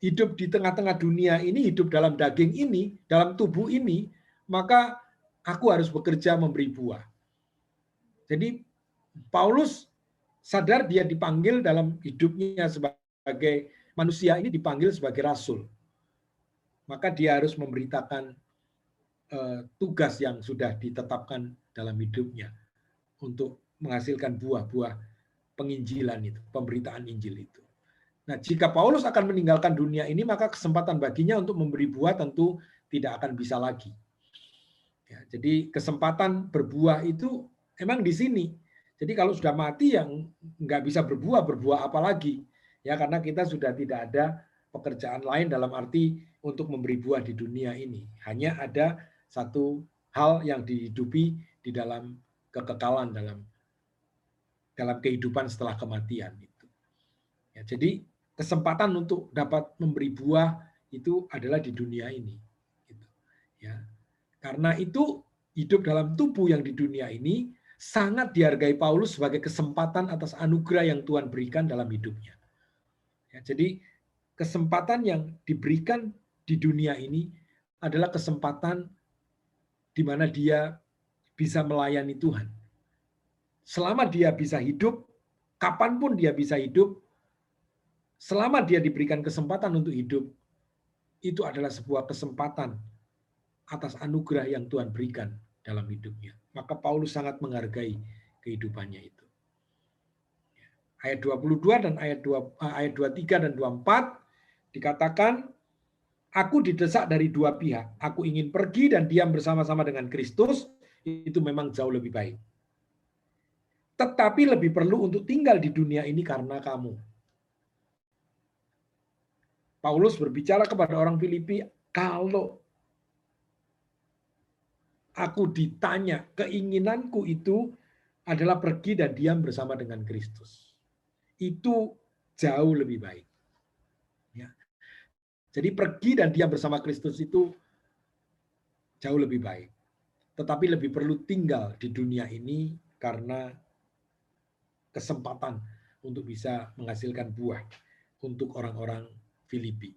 hidup di tengah-tengah dunia ini, hidup dalam daging ini, dalam tubuh ini, maka aku harus bekerja memberi buah. Jadi Paulus sadar dia dipanggil dalam hidupnya sebagai manusia ini, dipanggil sebagai rasul. Maka dia harus memberitakan tugas yang sudah ditetapkan dalam hidupnya untuk menghasilkan buah-buah penginjilan itu, pemberitaan Injil itu. Nah, jika Paulus akan meninggalkan dunia ini, maka kesempatan baginya untuk memberi buah tentu tidak akan bisa lagi. Ya, jadi kesempatan berbuah itu emang di sini. Jadi kalau sudah mati yang nggak bisa berbuah apa lagi? Ya, karena kita sudah tidak ada pekerjaan lain dalam arti untuk memberi buah di dunia ini. Hanya ada satu hal yang dihidupi di dalam kekekalan, dalam kehidupan setelah kematian itu. Ya, jadi kesempatan untuk dapat memberi buah itu adalah di dunia ini. Gitu. Ya. Karena itu hidup dalam tubuh yang di dunia ini sangat dihargai Paulus sebagai kesempatan atas anugerah yang Tuhan berikan dalam hidupnya. Ya, jadi kesempatan yang diberikan di dunia ini adalah kesempatan di mana dia bisa melayani Tuhan. Selama dia bisa hidup, kapanpun dia bisa hidup, selama dia diberikan kesempatan untuk hidup, itu adalah sebuah kesempatan atas anugerah yang Tuhan berikan dalam hidupnya. Maka Paulus sangat menghargai kehidupannya itu. Ayat 22 dan ayat 23 dan 24 dikatakan, aku didesak dari dua pihak. Aku ingin pergi dan diam bersama-sama dengan Kristus, itu memang jauh lebih baik. Tetapi lebih perlu untuk tinggal di dunia ini karena kamu. Paulus berbicara kepada orang Filipi, kalau aku ditanya, keinginanku itu adalah pergi dan diam bersama dengan Kristus. Itu jauh lebih baik. Ya. Jadi pergi dan diam bersama Kristus itu jauh lebih baik. Tetapi lebih perlu tinggal di dunia ini karena kesempatan untuk bisa menghasilkan buah untuk orang-orang Filipi.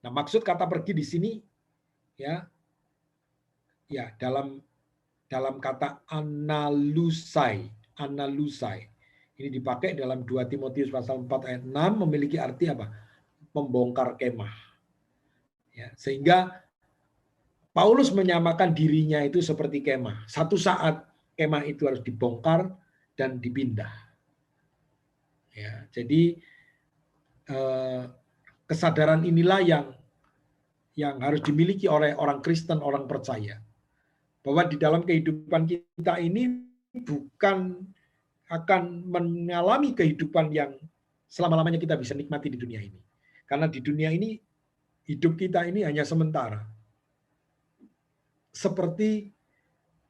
Nah, maksud kata pergi di sini ya dalam kata analusai. Ini dipakai dalam 2 Timotius pasal 4 ayat 6 memiliki arti apa? Membongkar kemah. Ya, sehingga Paulus menyamakan dirinya itu seperti kemah. Satu saat kemah itu harus dibongkar dan dipindah. Ya, jadi kesadaran inilah yang harus dimiliki oleh orang Kristen, orang percaya. Bahwa di dalam kehidupan kita ini bukan akan mengalami kehidupan yang selama-lamanya kita bisa nikmati di dunia ini. Karena di dunia ini, hidup kita ini hanya sementara. Seperti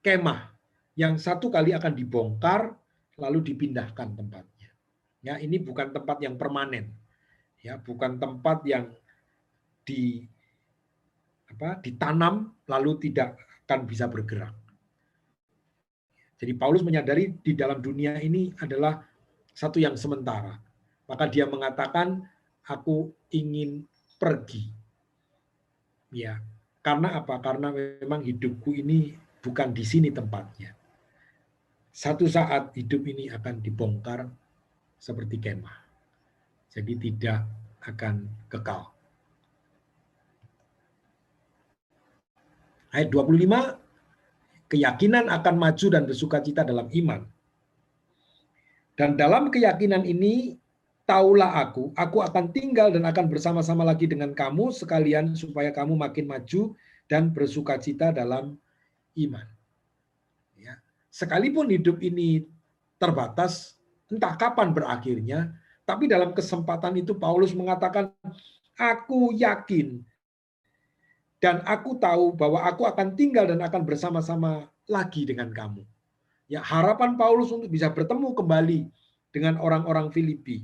kemah yang satu kali akan dibongkar, lalu dipindahkan tempatnya. Ya, ini bukan tempat yang permanen. Ya, bukan tempat yang ditanam lalu tidak akan bisa bergerak. Jadi Paulus menyadari di dalam dunia ini adalah satu yang sementara. Maka dia mengatakan, aku ingin pergi. Ya, karena apa? Karena memang hidupku ini bukan di sini tempatnya. Satu saat hidup ini akan dibongkar seperti kemah. Jadi tidak akan kekal. Ayat 25, keyakinan akan maju dan bersukacita dalam iman. Dan dalam keyakinan ini, taulah aku akan tinggal dan akan bersama-sama lagi dengan kamu sekalian supaya kamu makin maju dan bersukacita dalam iman. Ya. Sekalipun hidup ini terbatas, entah kapan berakhirnya, tapi dalam kesempatan itu Paulus mengatakan, aku yakin dan aku tahu bahwa aku akan tinggal dan akan bersama-sama lagi dengan kamu. Ya, harapan Paulus untuk bisa bertemu kembali dengan orang-orang Filipi,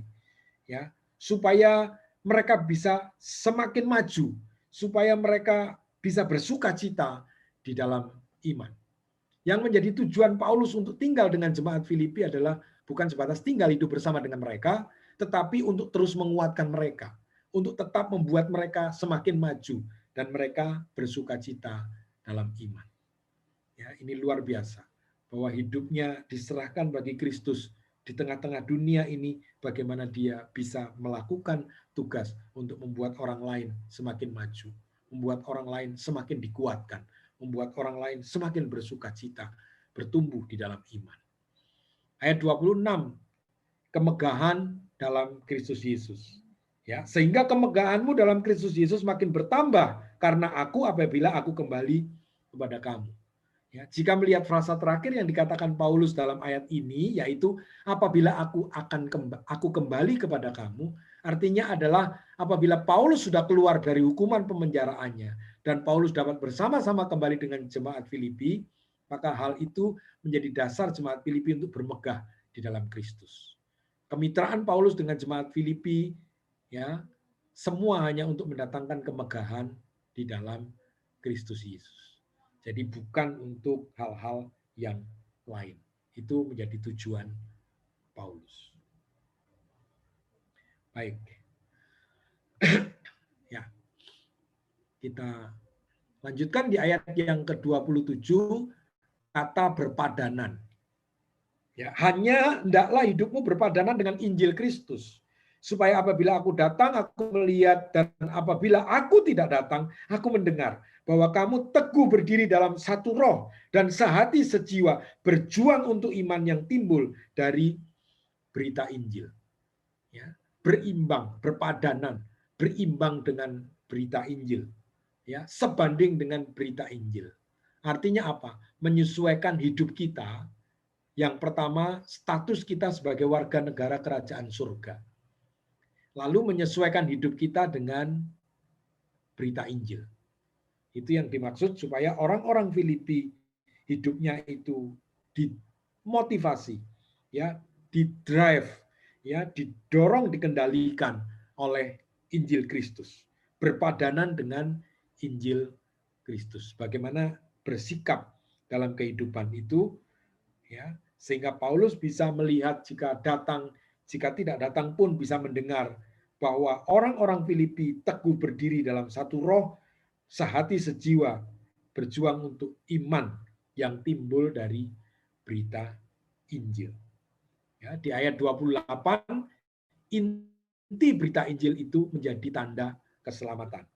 ya, supaya mereka bisa semakin maju, supaya mereka bisa bersukacita di dalam iman. Yang menjadi tujuan Paulus untuk tinggal dengan jemaat Filipi adalah bukan sebatas tinggal hidup bersama dengan mereka, tetapi untuk terus menguatkan mereka, untuk tetap membuat mereka semakin maju dan mereka bersukacita dalam iman. Ya, ini luar biasa bahwa hidupnya diserahkan bagi Kristus di tengah-tengah dunia ini, bagaimana dia bisa melakukan tugas untuk membuat orang lain semakin maju, membuat orang lain semakin dikuatkan, membuat orang lain semakin bersukacita, bertumbuh di dalam iman. Ayat 26, kemegahan dalam Kristus Yesus. Ya, sehingga kemegahanmu dalam Kristus Yesus makin bertambah karena aku apabila aku kembali kepada kamu. Ya, jika melihat frasa terakhir yang dikatakan Paulus dalam ayat ini, yaitu apabila aku kembali kepada kamu, artinya adalah apabila Paulus sudah keluar dari hukuman pemenjaraannya dan Paulus dapat bersama-sama kembali dengan jemaat Filipi, maka hal itu menjadi dasar jemaat Filipi untuk bermegah di dalam Kristus. Kemitraan Paulus dengan jemaat Filipi, ya, semua hanya untuk mendatangkan kemegahan di dalam Kristus Yesus. Jadi bukan untuk hal-hal yang lain. Itu menjadi tujuan Paulus. Baik. Ya. Kita lanjutkan di ayat yang ke-27, kata berpadanan. Ya, hanya hendaklah hidupmu berpadanan dengan Injil Kristus. Supaya apabila aku datang, aku melihat, dan apabila aku tidak datang, aku mendengar bahwa kamu teguh berdiri dalam satu roh dan sehati sejiwa berjuang untuk iman yang timbul dari berita Injil. Ya, berimbang, berpadanan, berimbang dengan berita Injil. Ya, sebanding dengan berita Injil. Artinya apa? Menyesuaikan hidup kita. Yang pertama, status kita sebagai warga negara kerajaan surga. Lalu menyesuaikan hidup kita dengan berita Injil. Itu yang dimaksud supaya orang-orang Filipi hidupnya itu dimotivasi, ya, didrive, ya, didorong, dikendalikan oleh Injil Kristus, berpadanan dengan Injil Kristus. Bagaimana bersikap dalam kehidupan itu, ya, sehingga Paulus bisa melihat jika datang, jika tidak datang pun bisa mendengar bahwa orang-orang Filipi teguh berdiri dalam satu roh, sehati sejiwa, berjuang untuk iman yang timbul dari berita Injil. Ya, di ayat 28, inti berita Injil itu menjadi tanda keselamatan.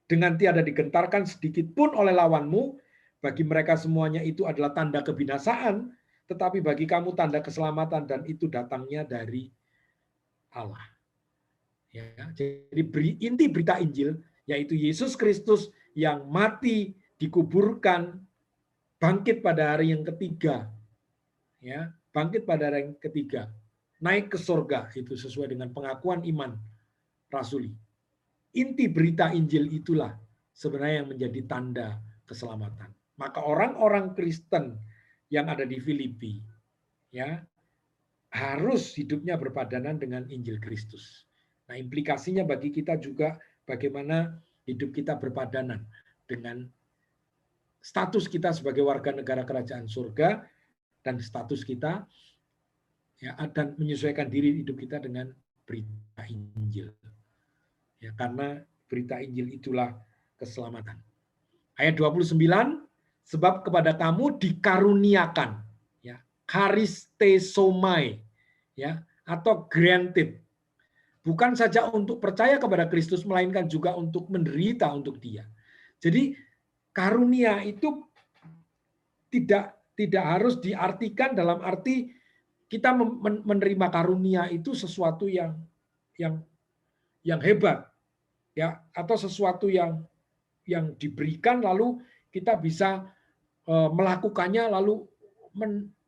Dengan tiada digentarkan sedikit pun oleh lawanmu, bagi mereka semuanya itu adalah tanda kebinasaan, tetapi bagi kamu tanda keselamatan, dan itu datangnya dari Allah. Ya, jadi inti berita Injil yaitu Yesus Kristus yang mati, dikuburkan, bangkit pada hari yang ketiga. Ya, bangkit pada hari yang ketiga. Naik ke surga, itu sesuai dengan pengakuan iman rasuli. Inti berita Injil itulah sebenarnya yang menjadi tanda keselamatan. Maka orang-orang Kristen yang ada di Filipi, ya, harus hidupnya berpadanan dengan Injil Kristus. Nah, implikasinya bagi kita juga bagaimana hidup kita berpadanan dengan status kita sebagai warga negara kerajaan surga dan status kita, ya, dan menyesuaikan diri hidup kita dengan berita Injil. Ya, karena berita Injil itulah keselamatan. Ayat 29, sebab kepada kamu dikaruniakan, ya, karistesomai, ya, atau granted. Bukan saja untuk percaya kepada Kristus, melainkan juga untuk menderita untuk Dia. Jadi karunia itu tidak harus diartikan dalam arti kita menerima karunia itu sesuatu yang hebat, ya, atau sesuatu yang diberikan lalu kita bisa melakukannya lalu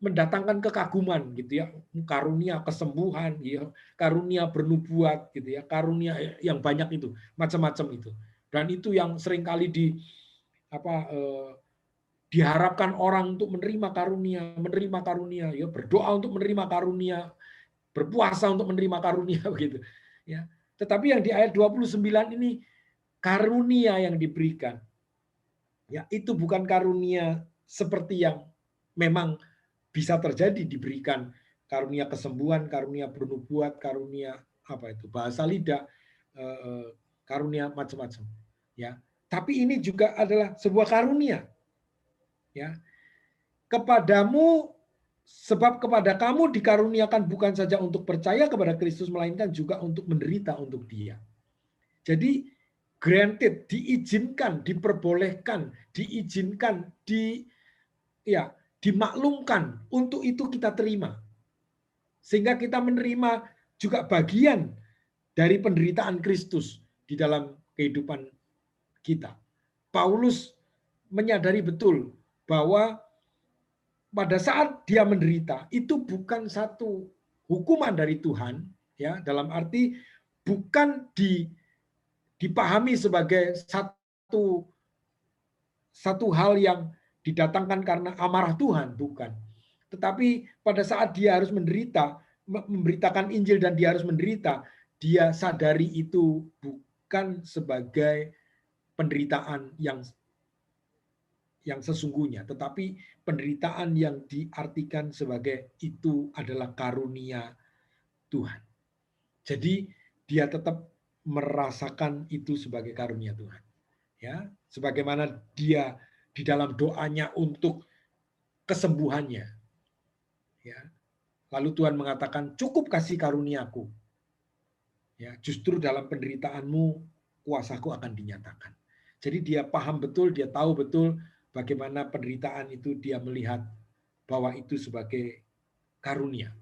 mendatangkan kekaguman gitu ya, karunia kesembuhan, ya, karunia bernubuat gitu ya, karunia yang banyak itu, macam-macam itu. Dan itu yang seringkali diharapkan orang untuk menerima karunia, ya, berdoa untuk menerima karunia, berpuasa untuk menerima karunia begitu. Ya. Tetapi yang di ayat 29 ini karunia yang diberikan. Ya, itu bukan karunia seperti yang memang bisa terjadi diberikan karunia kesembuhan, karunia bernubuat, karunia bahasa lidah, karunia macam-macam. Ya. Tapi ini juga adalah sebuah karunia. Ya. Kepadamu, sebab kepada kamu dikaruniakan bukan saja untuk percaya kepada Kristus, melainkan juga untuk menderita untuk Dia. Jadi granted, diizinkan, diperbolehkan, diizinkan, dimaklumkan, untuk itu kita terima. Sehingga kita menerima juga bagian dari penderitaan Kristus di dalam kehidupan kita. Paulus menyadari betul bahwa pada saat dia menderita itu bukan satu hukuman dari Tuhan, ya, dalam arti bukan dipahami sebagai satu hal yang didatangkan karena amarah Tuhan, bukan. Tetapi pada saat dia harus menderita, memberitakan Injil dan dia harus menderita, dia sadari itu bukan sebagai penderitaan yang sesungguhnya, tetapi penderitaan yang diartikan sebagai itu adalah karunia Tuhan. Jadi dia tetap merasakan itu sebagai karunia Tuhan. Ya, sebagaimana dia di dalam doanya untuk kesembuhannya. Ya. Lalu Tuhan mengatakan, cukup kasih karuniaku. Ya, justru dalam penderitaanmu kuasaku akan dinyatakan. Jadi dia paham betul, dia tahu betul bagaimana penderitaan itu dia melihat bahwa itu sebagai karunia.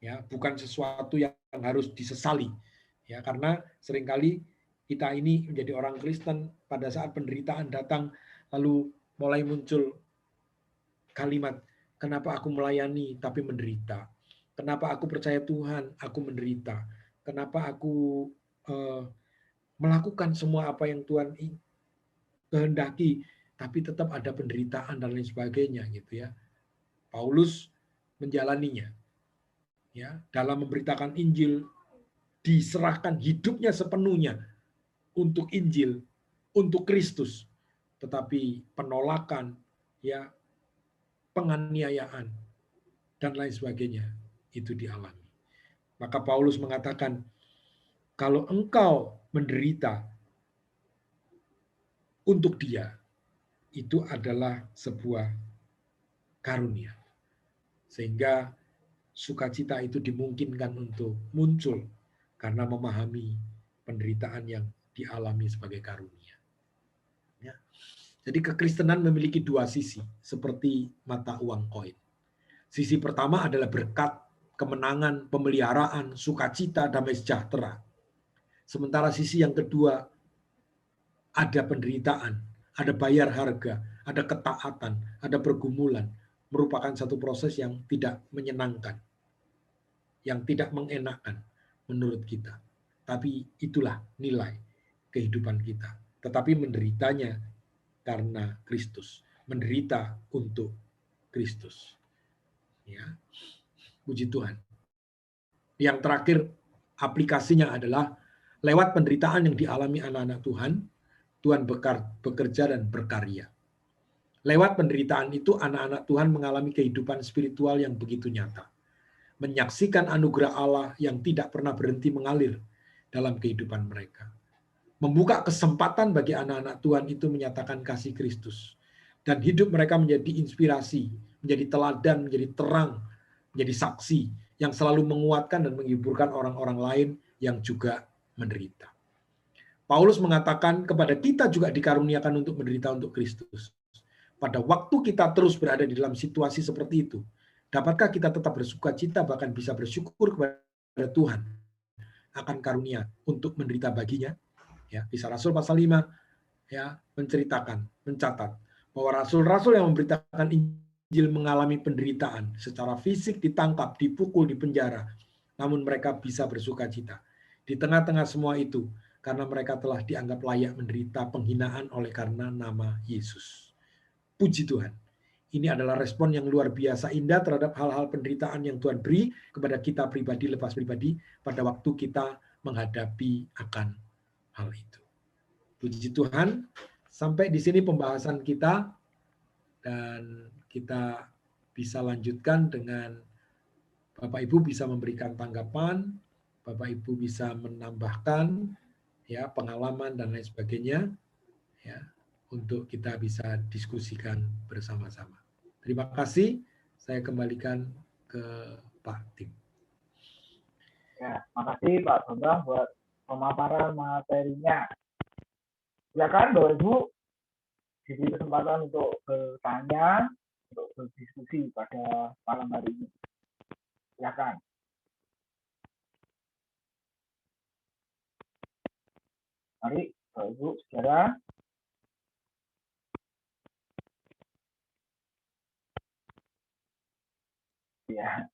Ya, bukan sesuatu yang harus disesali. Ya, karena seringkali kita ini menjadi orang Kristen pada saat penderitaan datang lalu mulai muncul kalimat, kenapa aku melayani tapi menderita? Kenapa aku percaya Tuhan, aku menderita? Kenapa aku melakukan semua apa yang Tuhan kehendaki, tapi tetap ada penderitaan dan lain sebagainya gitu ya. Paulus menjalaninya. Ya, dalam memberitakan Injil diserahkan hidupnya sepenuhnya untuk Injil, untuk Kristus. Tetapi penolakan, ya, penganiayaan dan lain sebagainya itu dialami. Maka Paulus mengatakan, kalau engkau menderita untuk Dia, itu adalah sebuah karunia. Sehingga sukacita itu dimungkinkan untuk muncul karena memahami penderitaan yang dialami sebagai karunia. Ya. Jadi kekristenan memiliki dua sisi, seperti mata uang koin. Sisi pertama adalah berkat, kemenangan, pemeliharaan, sukacita, damai sejahtera. Sementara sisi yang kedua ada penderitaan, ada bayar harga, ada ketaatan, ada pergumulan, merupakan satu proses yang tidak menyenangkan, yang tidak mengenakan menurut kita. Tapi itulah nilai kehidupan kita. Tetapi menderitanya karena Kristus, menderita untuk Kristus. Ya, puji Tuhan. Yang terakhir aplikasinya adalah lewat penderitaan yang dialami anak-anak Tuhan, Tuhan bekerja dan berkarya. Lewat penderitaan itu anak-anak Tuhan mengalami kehidupan spiritual yang begitu nyata. Menyaksikan anugerah Allah yang tidak pernah berhenti mengalir dalam kehidupan mereka. membuka kesempatan bagi anak-anak Tuhan itu menyatakan kasih Kristus. Dan hidup mereka menjadi inspirasi, menjadi teladan, menjadi terang, menjadi saksi yang selalu menguatkan dan menghiburkan orang-orang lain yang juga menderita. Paulus mengatakan kepada kita juga dikaruniakan untuk menderita untuk Kristus. Pada waktu kita terus berada di dalam situasi seperti itu, dapatkah kita tetap bersuka cita, bahkan bisa bersyukur kepada Tuhan akan karunia untuk menderita baginya? Ya, Kisah Rasul pasal 5 ya menceritakan, mencatat bahwa rasul-rasul yang memberitakan Injil mengalami penderitaan secara fisik, ditangkap, dipukul, dipenjara, namun mereka bisa bersuka cita. Di tengah-tengah semua itu, karena mereka telah dianggap layak menderita penghinaan oleh karena nama Yesus. Puji Tuhan. Ini adalah respon yang luar biasa indah terhadap hal-hal penderitaan yang Tuhan beri kepada kita pribadi, lepas pribadi, pada waktu kita menghadapi akan hal itu. Puji Tuhan, sampai di sini pembahasan kita, dan kita bisa lanjutkan dengan Bapak Ibu bisa memberikan tanggapan, Bapak Ibu bisa menambahkan ya pengalaman dan lain sebagainya ya untuk kita bisa diskusikan bersama-sama. Terima kasih, saya kembalikan ke Pak Tim. Ya, makasih Pak Bambang buat pemaparan materinya. Silakan Bapak Ibu diberi kesempatan untuk bertanya, untuk berdiskusi pada malam hari ini. Silakan. Mari Bapak Ibu saudara. Ya.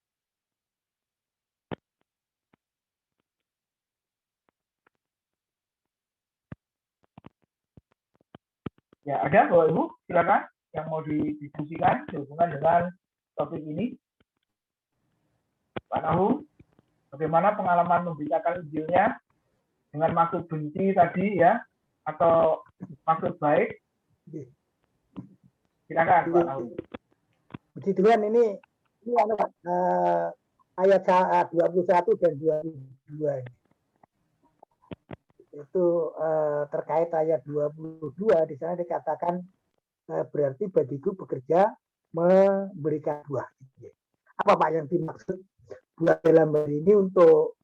Ya, ada Bapak Ibu, silakan yang mau didiskusikan sehubungan dengan topik ini. Pak Nahum, bagaimana pengalaman memberitakan Injilnya dengan maksud benci tadi ya, atau maksud baik? Silakan Pak Nahum. Puji Tuhan, ini ayat 21 dan 22 itu terkait ayat 22 di sana dikatakan berarti bagiku bekerja memberikan buah. Apa Pak yang dimaksud buah dalam hal ini untuk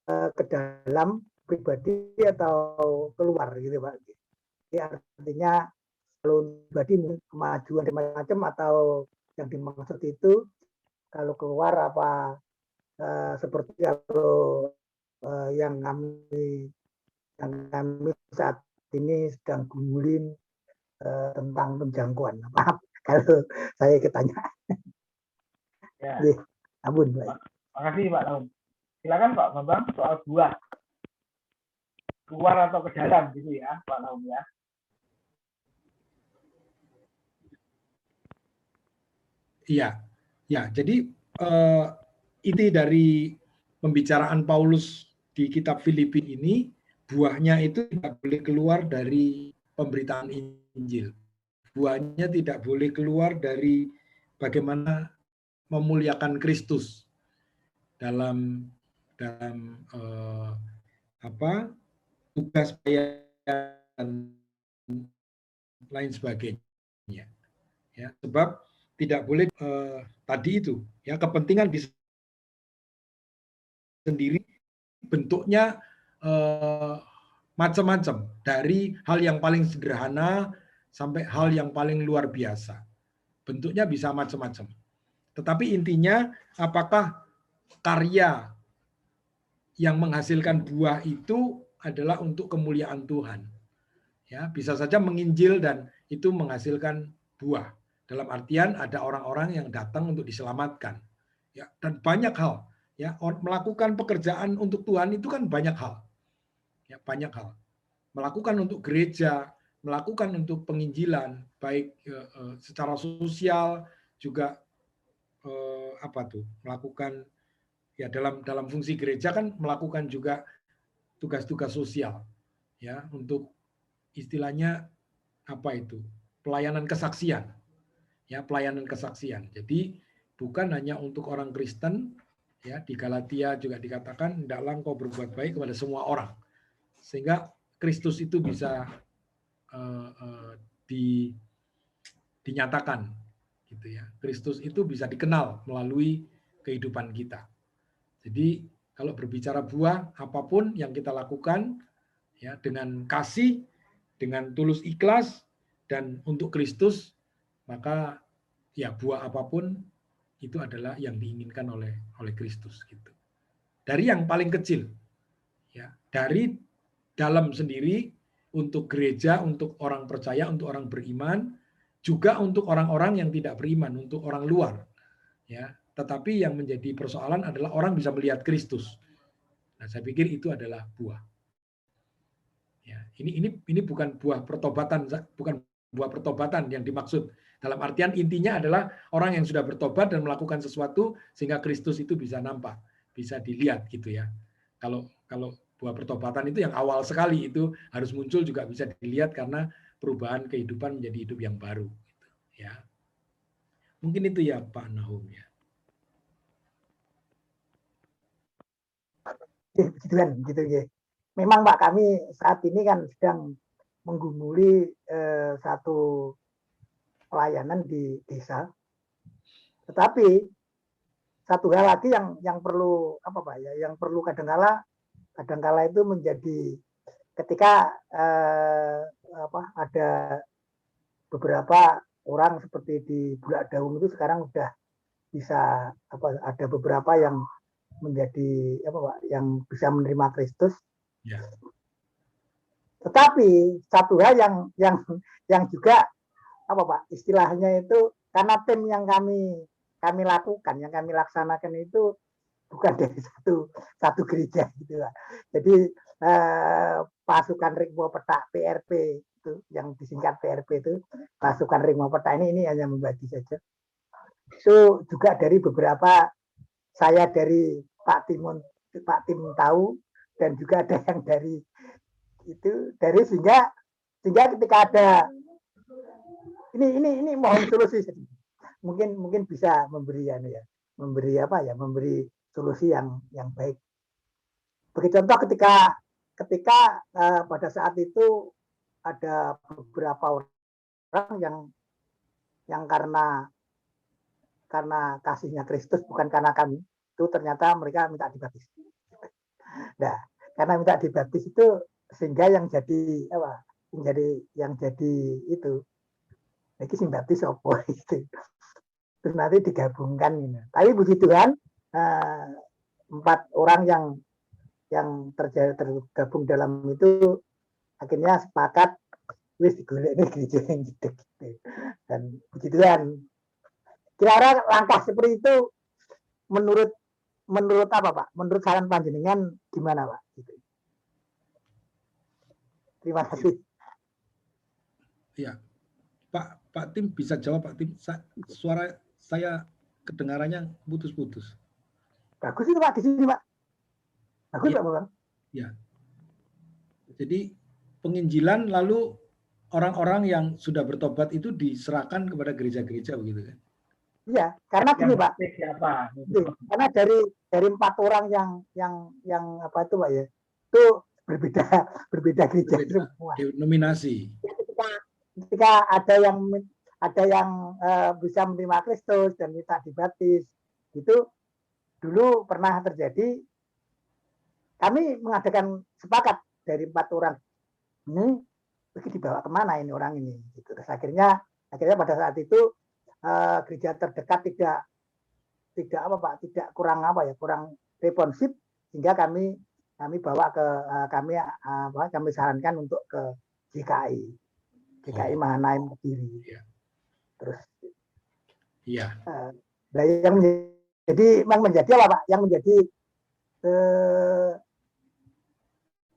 ke dalam pribadi atau keluar gitu Pak? Jadi artinya kalau pribadi kemajuan macam atau yang dimaksud itu kalau keluar apa seperti kalau yang kami saat ini sedang gumulin tentang penjangkauan. Maaf kalau saya ketanya. Ya. Ampun. Terima kasih Pak Nahum. Silakan Pak Bambang soal buah. Keluar atau ke dalam gitu ya Pak Nahum ya. Iya, ya. Jadi inti dari pembicaraan Paulus di kitab Filipi ini, buahnya itu tidak boleh keluar dari pemberitaan Injil. Buahnya tidak boleh keluar dari bagaimana memuliakan Kristus dalam tugas dan lain sebagainya. Ya, sebab tidak boleh tadi itu ya kepentingan di sendiri bentuknya macam-macam, dari hal yang paling sederhana sampai hal yang paling luar biasa. Bentuknya bisa macam-macam. Tetapi intinya apakah karya yang menghasilkan buah itu adalah untuk kemuliaan Tuhan. Ya, bisa saja menginjil dan itu menghasilkan buah. Dalam artian ada orang-orang yang datang untuk diselamatkan. Ya, dan banyak hal. Ya, melakukan pekerjaan untuk Tuhan itu kan banyak hal. Ya, banyak hal. Melakukan untuk gereja, melakukan untuk penginjilan, baik secara sosial juga melakukan ya dalam fungsi gereja kan melakukan juga tugas-tugas sosial ya untuk istilahnya pelayanan kesaksian ya, pelayanan kesaksian. Jadi bukan hanya untuk orang Kristen ya, di Galatia juga dikatakan hendaklah engkau berbuat baik kepada semua orang, sehingga Kristus itu bisa dinyatakan, gitu ya. Kristus itu bisa dikenal melalui kehidupan kita. Jadi kalau berbicara buah, apapun yang kita lakukan ya dengan kasih, dengan tulus ikhlas dan untuk Kristus, maka ya buah apapun itu adalah yang diinginkan oleh Kristus gitu. Dari yang paling kecil ya, dari dalam sendiri untuk gereja, untuk orang percaya, untuk orang beriman, juga untuk orang-orang yang tidak beriman, untuk orang luar ya. Tetapi yang menjadi persoalan adalah orang bisa melihat Kristus. Nah, saya pikir itu adalah buah. Ya, ini bukan buah pertobatan, bukan buah pertobatan yang dimaksud. Dalam artian intinya adalah orang yang sudah bertobat dan melakukan sesuatu sehingga Kristus itu bisa nampak, bisa dilihat gitu ya. Kalau buah pertobatan itu yang awal sekali itu harus muncul juga bisa dilihat karena perubahan kehidupan menjadi hidup yang baru. Gitu, ya, mungkin itu ya Pak Nahum ya. Begitu kan, gitu ya. Memang Pak, kami saat ini kan sedang menggumuli satu pelayanan di desa. Tetapi satu hal lagi yang perlu apa Pak ya, yang perlu kadangkala itu menjadi ketika ada beberapa orang seperti di Bulak Daun itu sekarang sudah bisa ada beberapa yang menjadi yang bisa menerima Kristus. Ya. Tetapi satu hal yang juga istilahnya itu karena tim yang kami lakukan, yang kami laksanakan itu bukan dari satu gereja gitu Pak. Jadi pasukan Ritmo Petak PRP itu yang disingkat PRP itu, pasukan Ritmo Petak ini hanya membagi saja. Itu juga dari beberapa, saya dari Pak Tim tahu, dan juga ada yang dari sehingga ketika ada ini mohon solusi, mungkin bisa memberi solusi yang baik. Bagi contoh ketika pada saat itu ada beberapa orang yang karena kasihnya Kristus, bukan karena kami, itu ternyata mereka minta dibaptis. Nah, karena minta dibaptis itu sehingga yang jadi itu lagi sing baptis opo itu. Terus nanti digabungkan gitu. Tapi puji Tuhan 4 orang yang tergabung dalam itu akhirnya sepakat wis digolekne gereja yang gitu. Dan puji Tuhan. Kira-kira langkah seperti itu menurut apa Pak? Menurut saran panjenengan gimana Pak? Gitu. Terima kasih. Ya, Pak Tim bisa jawab Pak Tim. Suara saya kedengarannya putus-putus. Bagus itu Pak di sini Pak. Bagus ya. Pak Bang. Ya. Jadi penginjilan lalu orang-orang yang sudah bertobat itu diserahkan kepada gereja-gereja begitu kan? Iya, karena gini Pak. Siapa? Karena dari 4 orang yang apa itu Pak ya, itu berbeda gereja semua. Denominasi. Ketika ada yang bisa menerima Kristus dan minta dibaptis, itu dulu pernah terjadi. Kami mengadakan sepakat dari 4 orang ini dibawa kemana ini orang ini. Gitu. Terus akhirnya pada saat itu gereja terdekat tidak kurang responsif, sehingga kami bawa ke kami sarankan untuk ke GKI Mahanaim Kediri. Ya. Terus iya. Yang menjadi apa Pak? Yang menjadi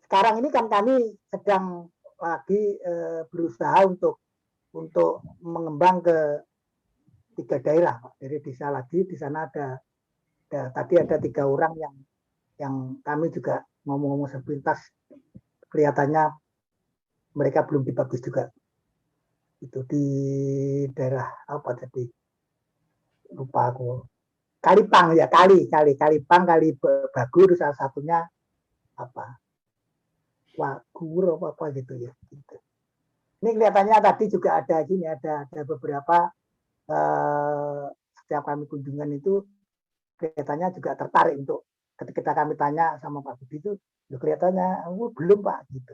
sekarang ini kan kami sedang lagi berusaha untuk mengembang ke 3 daerah Pak. Dari desa lagi di sana tadi ada 3 orang yang kami juga ngomong-ngomong sepintas kelihatannya mereka belum dibaptis juga. Itu di daerah apa tadi? Lupa aku. Kalipang ya, Kalipang, Kali Bagus, salah satunya apa? Wagur apa gitu ya. Gitu. Ini kelihatannya tadi juga ada gini, ada beberapa setiap kami kunjungan itu kelihatannya juga tertarik untuk ketika kami tanya sama Pak Budi itu kelihatannya belum Pak gitu.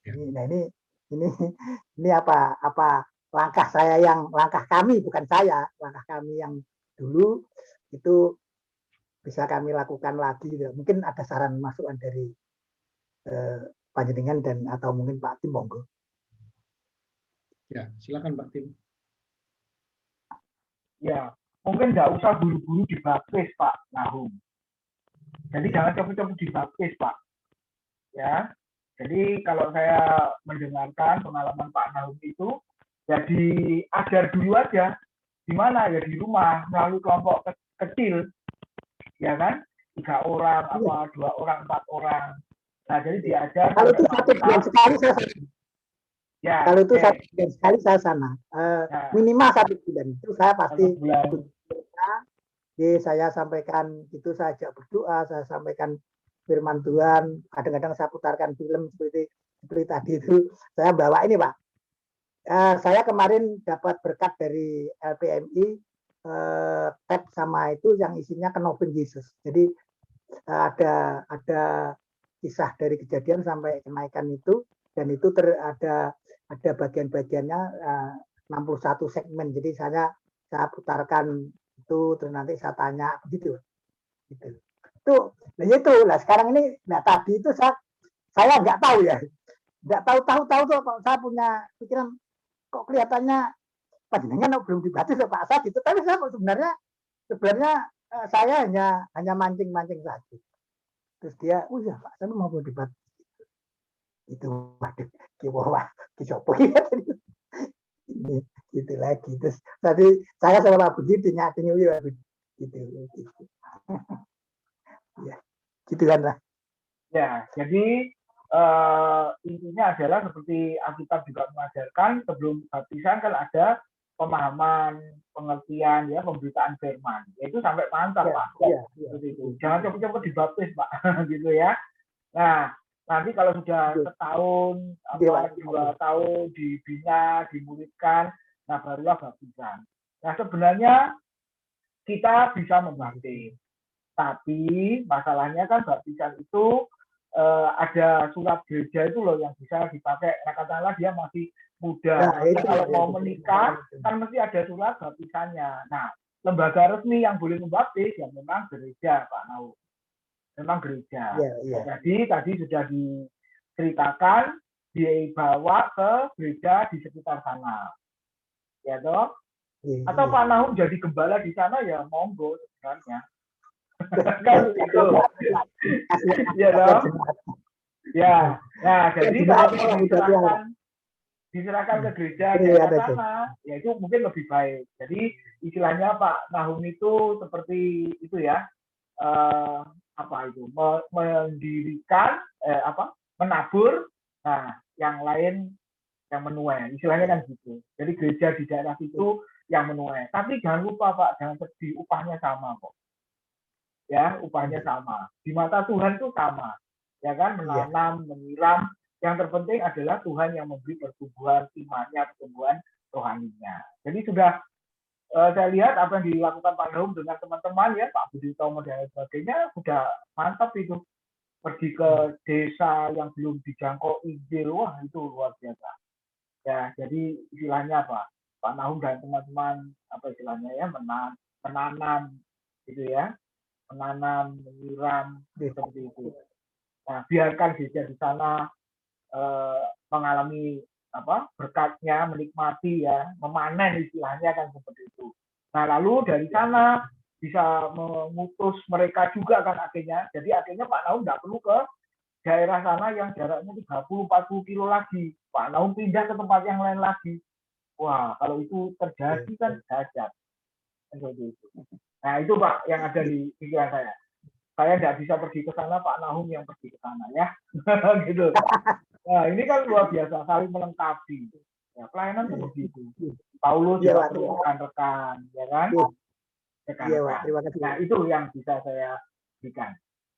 Ya. Nah ini apa langkah kami bukan saya, langkah kami yang dulu itu bisa kami lakukan lagi. Mungkin ada saran masukan dari panjenengan dan atau mungkin Pak Tim, monggo. Ya, silakan Pak Tim. Ya, mungkin nggak usah buru-buru dibaptis Pak Nahum. Jadi jangan cepet-cepet dibaptis Pak. Ya, jadi kalau saya mendengarkan pengalaman Pak Nahum itu, ya diajar dulu aja. Di mana? Ya di rumah, melalui kelompok kecil. Ya kan? 3 orang, apa 2 orang, 4 orang. Nah, jadi diajar. Kalau itu 1 bulan sekali saya ya, kalau itu 1 bulan sekali saya sana. Minimal 1 bulan itu saya pasti saya sampaikan itu, saya ajak berdoa, saya sampaikan firman Tuhan, kadang-kadang saya putarkan film seperti tadi itu. Saya bawa ini Pak, saya kemarin dapat berkat dari LPMI tab sama itu yang isinya kenobin Yesus. Jadi ada kisah dari kejadian sampai kenaikan itu, dan itu ada bagian-bagiannya 61 segmen. Jadi saya putarkan itu, terus nanti saya tanya begitu. Gitu. Itu lah sekarang ini. Nah tadi itu saya nggak tahu ya, nggak tahu tuh saya punya pikiran kok kelihatannya panjenengan belum dibaptis Pak Asad gitu, tapi saya sebenarnya saya hanya mancing saja. Terus dia, oh ya Pak, saya mau dibaptis. Itu waduh, wah dicoba ya ini gitu lagi. Terus tadi saya sama Pak Budi tinggal gitu. Ya, gitu kan lah. Ya, jadi intinya adalah seperti Alkitab juga mengajarkan, sebelum baptisan kan ada pemahaman, pengertian, ya, pemberitaan firman. Itu sampai mantap Pak. Itu. Jangan cepet-cepet dibaptis Pak, gitu ya. Nah, nanti kalau sudah setahun, 2 tahun dibina, dimuridkan, nah barulah baptisan. Nah sebenarnya kita bisa membaptis, tapi masalahnya kan baptisan itu ada surat gereja itu loh yang bisa dipakai. Nah katakanlah dia masih muda, kalau mau menikah kan mesti ada surat baptisannya. Nah lembaga resmi yang boleh membaptis ya memang gereja Pak Nau. Memang gereja. Jadi tadi sudah diceritakan, dibawa ke gereja di sekitar sana, ya toh. Atau Pak Nahum jadi gembala di sana ya monggo sebenarnya. Kan itu. Ya toh. Ya. Nah jadi kalau diserahkan ke gereja di sana, ya itu mungkin lebih baik. Jadi istilahnya Pak Nahum itu seperti itu ya. Mendirikan menabur, nah yang lain yang menuai, istilahnya kan gitu. Jadi gereja di daerah itu yang menuai, tapi jangan lupa Pak, jangan sedih, upahnya sama kok ya, upahnya sama di mata Tuhan itu sama ya kan, menanam, menyiram, yang terpenting adalah Tuhan yang memberi pertumbuhan imannya, pertumbuhan rohaninya. Jadi sudah saya lihat apa yang dilakukan Pak Nahum dengan teman-teman ya, Pak Budi Tomo dan sebagainya, sudah mantap itu. Pergi ke desa yang belum dijangkau Injil, wah itu luar biasa. Ya, jadi istilahnya apa? Pak Nahum dan teman-teman apa istilahnya ya, menanam gitu ya, menanam, menyiram seperti itu. Nah, biarkan gereja di sana mengalami berkatnya, menikmati ya, memanen istilahnya kan seperti itu. Nah lalu dari sana bisa mengutus mereka juga kan akhirnya. Jadi akhirnya Pak Nahum nggak perlu ke daerah sana yang jaraknya 30-40 kilo lagi. Pak Nahum pindah ke tempat yang lain lagi. Wah kalau itu terjadi kan dahsyat. Seperti itu. Nah itu Pak yang ada di pikiran saya. Saya nggak bisa pergi ke sana, Pak Nahum yang pergi ke sana ya. Gitu. Nah, ini kan luar biasa, saling melengkapi. Ya, pelayanan itu begitu. Paulus juga perlu rekan-rekan, ya kan? Rekan-rekan. Nah, itu yang bisa saya berikan.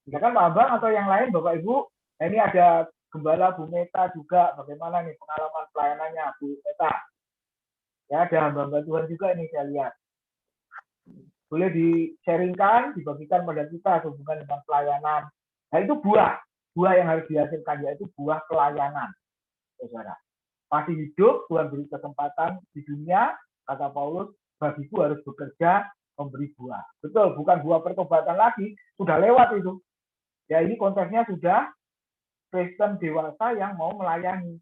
Silakan Pak Abang atau yang lain, Bapak Ibu. Nah, ini ada Gembala Bu Meta juga, bagaimana nih pengalaman pelayanannya Bu Meta? Ya, ada hamba-hamba Tuhan juga ini saya lihat. Boleh di-sharingkan, dibagikan pada kita hubungan dengan pelayanan. Nah, itu buah yang harus dihasilkan, yaitu buah pelayanan, saudara. Masih hidup, Tuhan beri kesempatan di dunia, kata Paulus, bagiku harus bekerja, memberi buah. Betul, bukan buah pertobatan lagi, sudah lewat itu. Ya, ini konteksnya sudah Kristen dewasa yang mau melayani,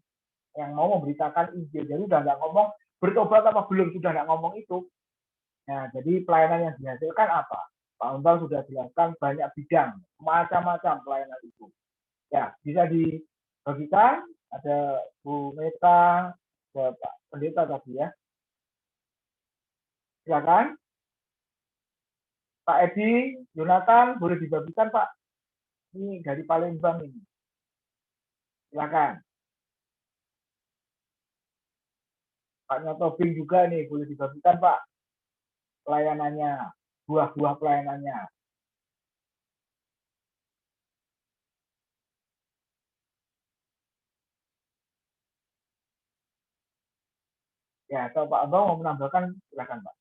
yang mau memberitakan Injil. Jadi sudah nggak ngomong bertobat apa belum, sudah nggak ngomong itu. Nah, jadi pelayanan yang dihasilkan apa? Pak Umbal sudah jelaskan banyak bidang, macam-macam pelayanan itu. Ya, bisa dibagikan, ada Bu Meta, ada Pak Pendeta tadi ya. Silakan. Pak Edi, Jonathan, boleh dibagikan Pak. Ini dari Palembang ini. Silakan. Pak Nyotobing juga nih, boleh dibagikan Pak. Pelayanannya, buah-buah pelayanannya. Ya, atau Pak Abang mau menambahkan, silakan Pak.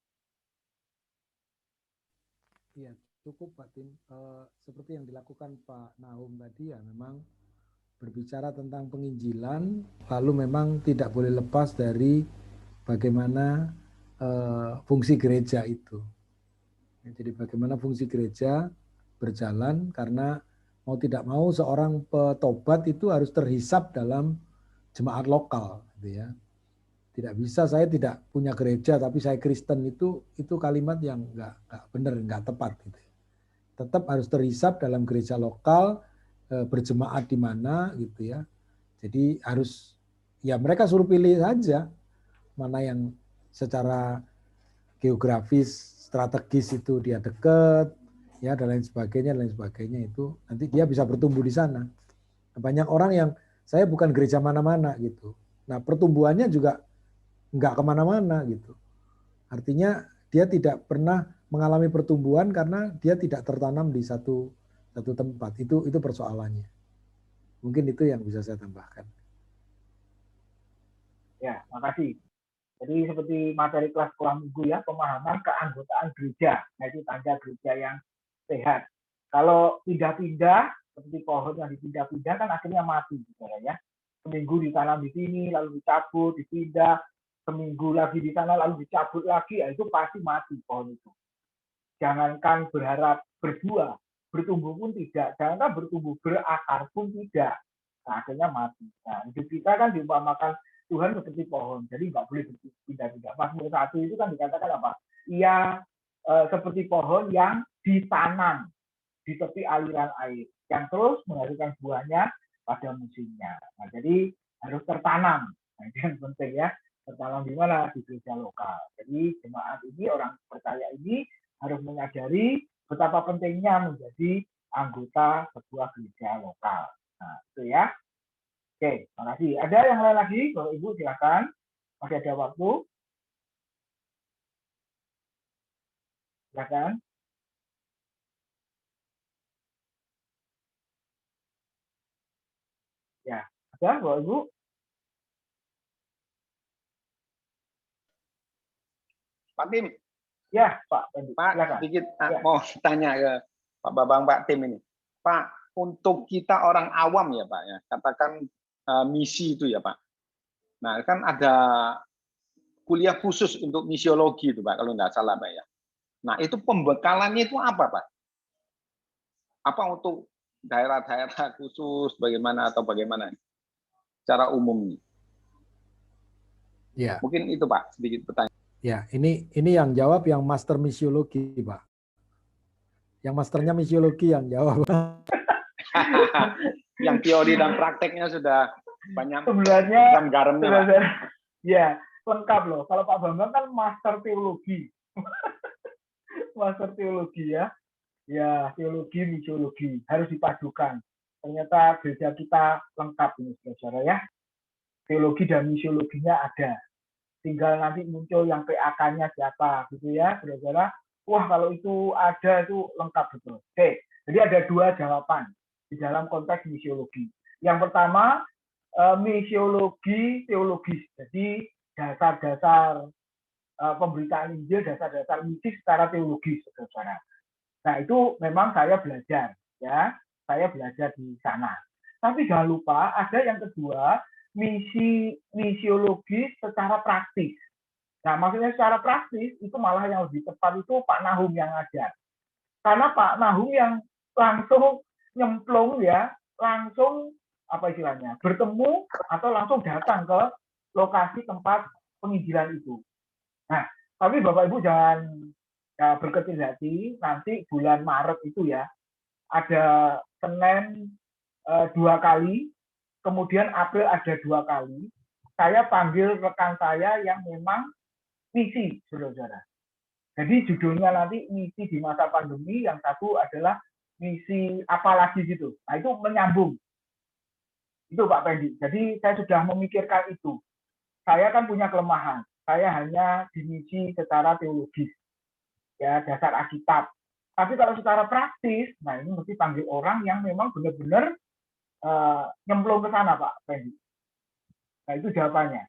Iya, cukup Pak Tim. Seperti yang dilakukan Pak Nahum tadi ya, memang berbicara tentang penginjilan, lalu memang tidak boleh lepas dari bagaimana fungsi gereja itu. Jadi bagaimana fungsi gereja berjalan, karena mau tidak mau seorang petobat itu harus terhisap dalam jemaat lokal, gitu ya. Tidak bisa saya tidak punya gereja tapi saya Kristen, itu kalimat yang nggak benar, nggak tepat gitu. Tetap harus terhisap dalam gereja lokal, berjemaat di mana gitu ya. Jadi harus ya mereka suruh pilih saja mana yang secara geografis strategis itu dia dekat ya, dan lain sebagainya itu nanti dia bisa bertumbuh di sana. Banyak orang yang saya bukan gereja mana-mana gitu. Nah pertumbuhannya juga nggak kemana-mana gitu. Artinya dia tidak pernah mengalami pertumbuhan karena dia tidak tertanam di satu tempat. Itu persoalannya. Mungkin itu yang bisa saya tambahkan. Ya, makasih. Jadi seperti materi kelas sekolah minggu ya, pemahaman keanggotaan gereja. Nah, itu tanda gereja yang sehat. Kalau pindah-pindah, seperti pohon yang dipindah-pindah kan akhirnya mati, saudara ya. Seminggu ditanam di sini, lalu dicabut, dipindah, seminggu lagi di sana, lalu dicabut lagi, ya itu pasti mati pohon itu. Jangankan berharap berbuah, bertumbuh pun tidak. Jangankan bertumbuh, berakar pun tidak. Nah, akhirnya mati. Nah, hidup kita kan diumpamakan Tuhan seperti pohon, jadi nggak boleh pindah-pindah. Mazmur 1 itu kan dikatakan apa? Ia seperti pohon yang ditanam di tepi aliran air, yang terus menghasilkan buahnya pada musimnya. Nah, jadi harus tertanam. Nah, itu yang penting ya. Tertanam di mana? Di gereja lokal. Jadi jemaat ini, orang percaya ini harus menyadari betapa pentingnya menjadi anggota sebuah gereja lokal. Nah, itu ya. Oke, makasih. Ada yang lain lagi? Kalau Ibu silakan. Masih ada waktu. Silakan. Ya, ada Bapak Ibu? Pak Tim. Ya, Pak. Pak, sedikit ya. Mau tanya ke Pak Babang, Pak Tim ini. Pak, untuk kita orang awam ya Pak ya, katakan misi itu ya Pak. Nah kan ada kuliah khusus untuk misiologi itu Pak, kalau nggak salah Pak ya. Nah itu pembekalannya itu apa Pak? Apa untuk daerah-daerah khusus, bagaimana atau bagaimana? Secara umum. Ya. Mungkin itu Pak, sedikit pertanyaan. Ya, ini yang jawab yang master misiologi Pak. Yang masternya misiologi yang jawab. Yang teori dan prakteknya sudah banyak. Sebenarnya garamnya. Ya, lengkap loh. Kalau Pak Bambang kan master teologi. Master teologi ya. Ya, teologi, misiologi harus dipadukan. Ternyata gereja kita lengkap ini, saudara ya. Teologi dan misiologinya ada. Tinggal nanti muncul yang PAK-nya siapa, gitu ya, saudara. Wah, kalau itu ada, itu lengkap betul. Oke, jadi ada dua jawaban di dalam konteks misiologi. Yang pertama, misiologi teologis. Jadi dasar-dasar pemberitaan Injil, dasar-dasar misi secara teologis, saudara. Nah, itu memang saya belajar, ya. Saya belajar di sana. Tapi jangan lupa ada yang kedua, misiologis secara praktis. Nah, maksudnya secara praktis itu malah yang lebih tepat itu Pak Nahum yang ngajar. Karena Pak Nahum yang langsung nyemplung, ya, langsung apa istilahnya, bertemu atau langsung datang ke lokasi tempat penginjilan itu. Nah, tapi Bapak Ibu jangan berkecil hati, nanti bulan Maret itu ya, ada Senin 2 kali, kemudian April ada 2 kali, saya panggil rekan saya yang memang misi, saudara-saudara. Jadi judulnya nanti misi di masa pandemi, yang satu adalah misi apalagi gitu. Nah, itu menyambung. Itu Pak Pendi. Jadi saya sudah memikirkan itu. Saya kan punya kelemahan. Saya hanya dimisi secara teologis, ya, dasar Alkitab. Tapi kalau secara praktis, nah ini mesti panggil orang yang memang benar-benar nyemplung ke sana, Pak Pendi. Nah, itu jawabannya.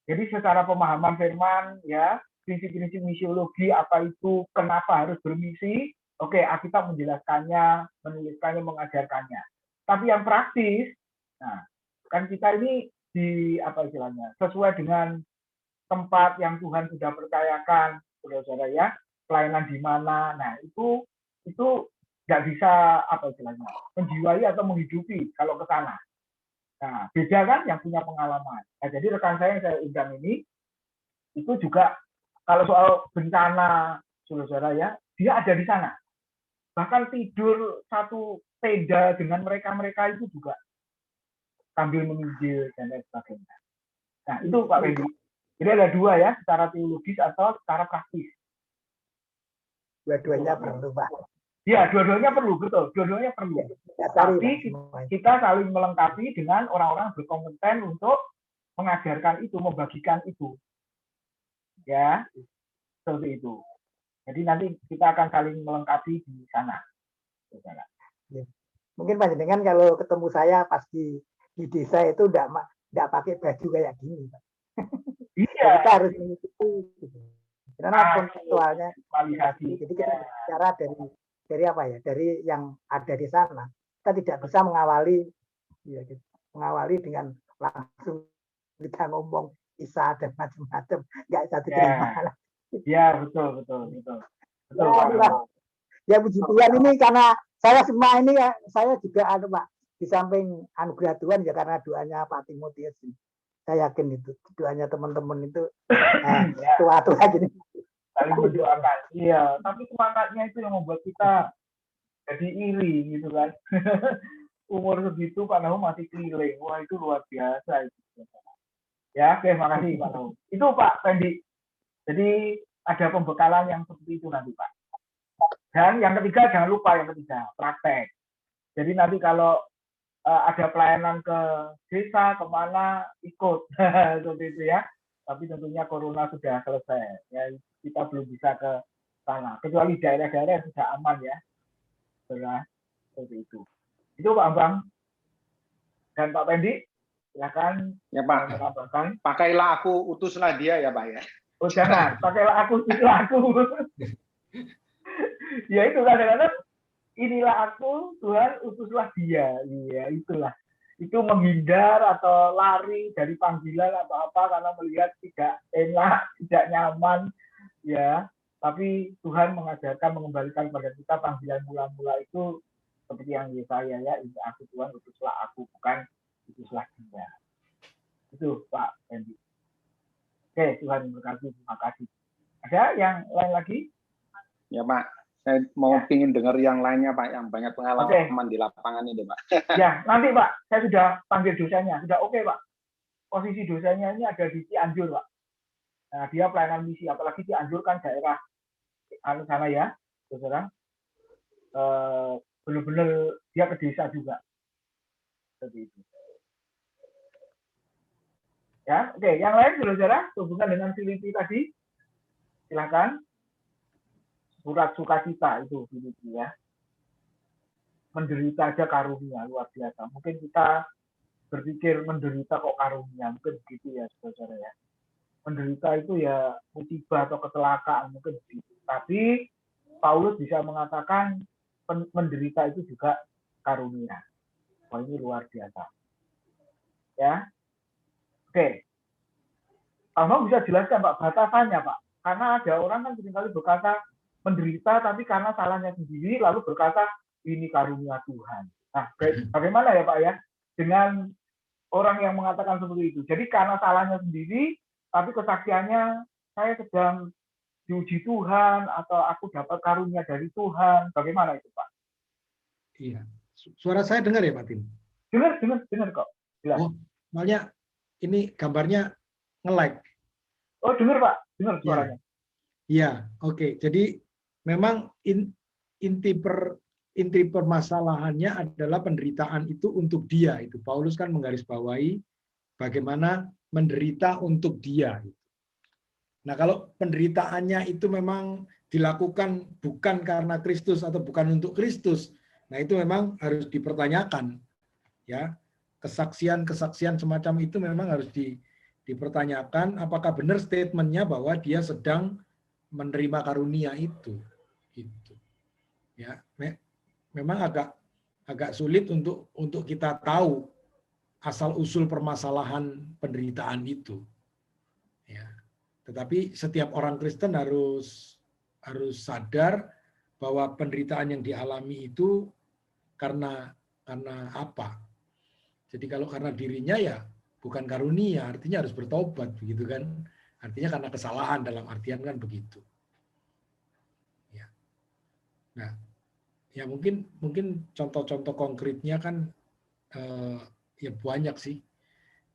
Jadi secara pemahaman firman, ya, prinsip-prinsip misiologi, apa itu, kenapa harus bermisi, oke, Alkitab menjelaskannya, menuliskannya, mengajarkannya. Tapi yang praktis, nah, kan kita ini di apa istilahnya, sesuai dengan tempat yang Tuhan sudah percayakan, saudara-saudara, ya, pelayanan di mana, nah itu nggak bisa apa istilahnya, menjiwai atau menghidupi kalau ke sana. Nah, beda kan yang punya pengalaman. Nah, jadi rekan saya yang saya undang ini, itu juga kalau soal bencana, saudara-saudara, ya, dia ada di sana. Bahkan tidur satu tenda dengan mereka-mereka itu juga sambil menginjil dan lain sebagainya. Nah, itu Pak Pendi. Jadi ada dua ya, secara teologis atau secara praktis. Dua-duanya perlu, Pak. Ya, dua-duanya perlu, betul. Dua-duanya perlu. Tapi kita saling melengkapi dengan orang-orang berkompeten untuk mengajarkan itu, membagikan itu. Ya, seperti itu. Jadi nanti kita akan saling melengkapi di sana. Mungkin Pak Jenengan kalau ketemu saya pas di desa itu enggak pakai baju kayak gini, Pak. Iya. Kita harus mengikuti. Karena konseptualnya. Jadi kita bicara dari apa ya? Dari yang ada di sana. Kita tidak bisa mengawali dengan langsung kita ngomong Isa dan macam-macam. Enggak bisa diterima. Ya, betul. Ya puji Tuhan, ini karena saya semua ini ya, saya juga ada Pak, di samping anugerah Tuhan ya karena doanya Pak Timotius. Saya yakin itu doanya teman-teman itu tua-tua gini. Saling mendoakan. Iya, tapi semangatnya itu yang membuat kita jadi iri gitu kan. Umur segitu Pak Nahum masih keliling. Wah, itu luar biasa itu. Ya, oke, makasih Pak Nahum. Itu Pak Pendi. Jadi ada pembekalan yang seperti itu nanti Pak. Dan yang ketiga, jangan lupa yang ketiga, praktek. Jadi nanti kalau ada pelayanan ke desa, kemana, ikut. Seperti itu ya. Tapi tentunya corona sudah selesai. Ya, kita belum bisa ke sana. Kecuali daerah-daerah yang sudah aman ya. Seperti itu. Itu Pak Ambang. Dan Pak Pendi, silakan. Ya Pak, pakailah aku, utuslah dia ya Pak ya. Oh jangan, pakailah aku, utuslah aku. Ya itu kadang-kadang, inilah aku, Tuhan utuslah dia. Iya, itulah. Itu menghindar atau lari dari panggilan atau apa karena melihat tidak enak, tidak nyaman, ya. Tapi Tuhan mengajarkan, mengembalikan pada kita panggilan mula-mula itu seperti yang Yesaya ya, ini aku Tuhan, utuslah aku, bukan utuslah dia. Itu Pak Hendy. Oke, Tuhan memberkati, terima kasih. Ada yang lain lagi? Ya Pak, saya mau ingin dengar yang lainnya Pak, yang banyak pengalaman di lapangan ini Pak. Ya, nanti Pak, saya sudah panggil dosanya, sudah oke Pak. Posisi dosanya ini ada di Cianjur Pak. Nah, dia pelayanan misi, apalagi Cianjur kan daerah sana ya, saudara. Benar-benar dia ke desa juga. Seperti itu. Ya, oke. Yang lain saudara, hubungan dengan Filipi tadi, silakan. Surat sukacita itu Filipi ya. Menderita aja karunia luar biasa. Mungkin kita berpikir menderita kok karunia, mungkin begitu ya saudara ya. Menderita itu ya musibah atau kecelakaan mungkin begitu. Tapi Paulus bisa mengatakan menderita itu juga karunia. Wah, ini luar biasa. Ya. Oke. Kalau bisa jelaskan Pak batasannya Pak. Karena ada orang kan seringkali berkata menderita tapi karena salahnya sendiri lalu berkata ini karunia Tuhan. Nah, bagaimana ya Pak ya dengan orang yang mengatakan seperti itu. Jadi karena salahnya sendiri tapi kesaksiannya saya sedang diuji Tuhan atau aku dapat karunia dari Tuhan. Bagaimana itu Pak? Iya. Suara saya dengar ya Pak Tim? Dengar kok. Jelas. Oh, soalnya ini gambarnya nge-lag. Oh, dengar Pak. Dengar suaranya. Iya, oke. Jadi memang inti permasalahannya adalah penderitaan itu untuk dia. Itu Paulus kan menggarisbawahi bagaimana menderita untuk dia. Nah, kalau penderitaannya itu memang dilakukan bukan karena Kristus atau bukan untuk Kristus, nah itu memang harus dipertanyakan. Ya, kesaksian semacam itu memang harus dipertanyakan apakah benar statementnya bahwa dia sedang menerima karunia itu. Gitu. Ya, memang agak sulit untuk kita tahu asal usul permasalahan penderitaan itu. Ya. Tetapi setiap orang Kristen harus sadar bahwa penderitaan yang dialami itu karena apa? Jadi kalau karena dirinya ya bukan karunia, artinya harus bertobat, begitu kan? Artinya karena kesalahan dalam artian kan begitu. Ya. Nah, ya mungkin contoh-contoh konkretnya kan ya banyak sih.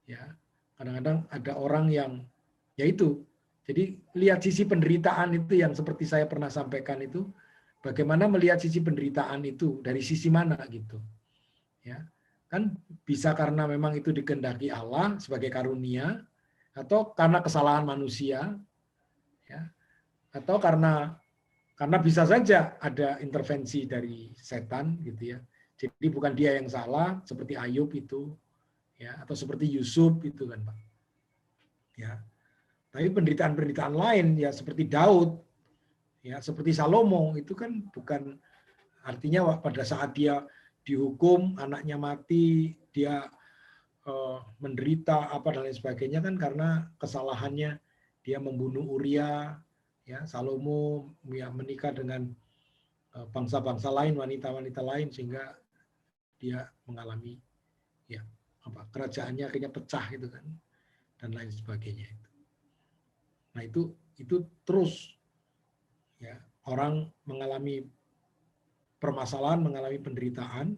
Ya, kadang-kadang ada orang yang ya itu. Jadi lihat sisi penderitaan itu yang seperti saya pernah sampaikan itu, bagaimana melihat sisi penderitaan itu dari sisi mana gitu. Ya. Kan bisa karena memang itu dikehendaki Allah sebagai karunia atau karena kesalahan manusia ya. Atau karena bisa saja ada intervensi dari setan gitu ya. Jadi bukan dia yang salah seperti Ayub itu ya atau seperti Yusuf itu kan Pak. Ya. Tapi penderitaan-penderitaan lain ya seperti Daud, ya seperti Salomo itu kan bukan artinya pada saat dia dihukum, anaknya mati, dia menderita apa dan lain sebagainya kan karena kesalahannya dia membunuh Uria, ya Salomo ya, menikah dengan bangsa-bangsa lain, wanita-wanita lain sehingga dia mengalami ya apa kerajaannya akhirnya pecah gitu kan dan lain sebagainya itu. Nah itu terus ya orang mengalami permasalahan, mengalami penderitaan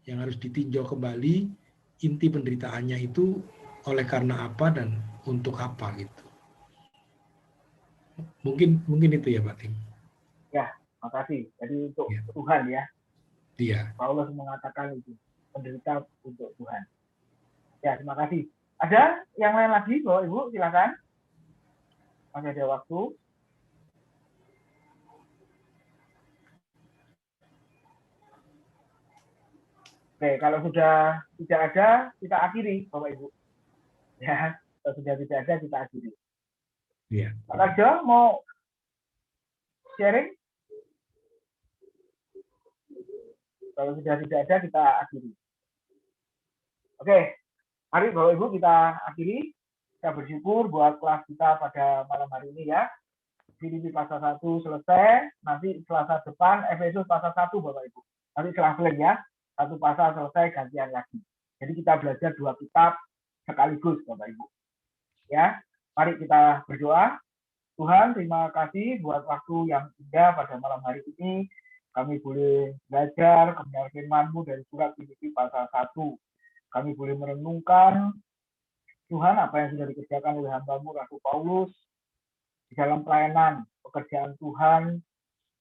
yang harus ditinjau kembali inti penderitaannya itu oleh karena apa dan untuk apa gitu. Mungkin itu ya Pak Tim. Ya, makasih. Jadi untuk Ya. Tuhan ya. Iya. Paulus mengatakan itu menderita untuk Tuhan. Ya, terima kasih. Ada yang lain lagi, Bapak Ibu? Silakan. Masih ada waktu. Oke, kalau sudah tidak ada, kita akhiri, Bapak Ibu. Ya, kalau sudah tidak ada, kita akhiri. Iya. Pak Rajo mau sharing? Kalau sudah tidak ada, kita akhiri. Oke, mari Bapak Ibu kita akhiri. Kita bersyukur buat kelas kita pada malam hari ini ya. Filipi pasal 1 selesai, nanti Selasa depan Efesus pasal 1 Bapak Ibu. Nanti selang-seling ya, satu pasal selesai gantian lagi. Jadi kita belajar 2 kitab sekaligus Bapak Ibu. Ya, mari kita berdoa. Tuhan, terima kasih buat waktu yang indah pada malam hari ini. Kami boleh belajar kebenaran firman-Mu dari surat Filipi pasal 1. Kami boleh merenungkan Tuhan apa yang sudah dikerjakan oleh hamba-Mu Rasul Paulus di dalam pelayanan pekerjaan Tuhan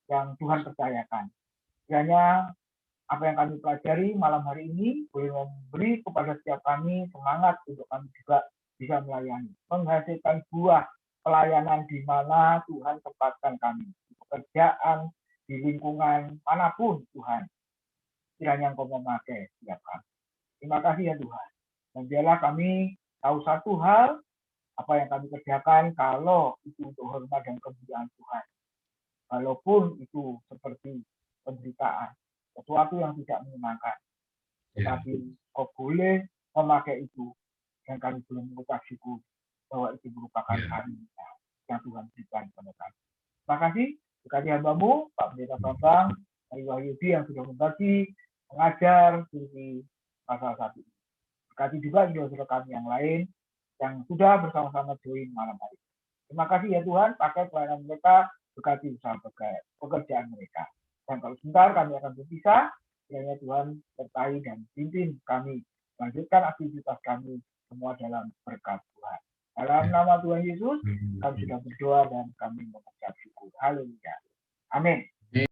yang Tuhan percayakan. Kiranya apa yang kami pelajari malam hari ini boleh memberi kepada setiap kami semangat untuk kami juga bisa melayani, menghasilkan buah pelayanan di mana Tuhan tempatkan kami, di pekerjaan, di lingkungan manapun Tuhan. Kiranya Engkau memakai setiap kami. Terima kasih ya Tuhan. Dan biarlah kami tahu satu hal, apa yang kami kerjakan kalau itu untuk hormat dan kemuliaan Tuhan. Walaupun itu seperti penderitaan, sesuatu yang tidak menyenangkan. Tetapi kau boleh memakai itu, dan kami belum mengucap syukur bahwa itu merupakan anugerah yang Tuhan berikan kepada kami. Terima kasih, berkati hambamu, Pak Pendeta Bambang, Ari Wahyudi yang sudah membagi, mengajar di pasal 1. Berkati juga saudara kami yang lain yang sudah bersama-sama join malam hari. Terima kasih ya Tuhan, pakai pelayanan mereka, berkati usaha pekerjaan mereka. Dan kalau sebentar kami akan berpisah, kiranya Tuhan sertai dan pimpin kami lanjutkan aktivitas kami semua dalam berkat Tuhan. Dalam nama Tuhan Yesus, kami sudah berdoa dan kami mengucap syukur. Haleluya. Amin.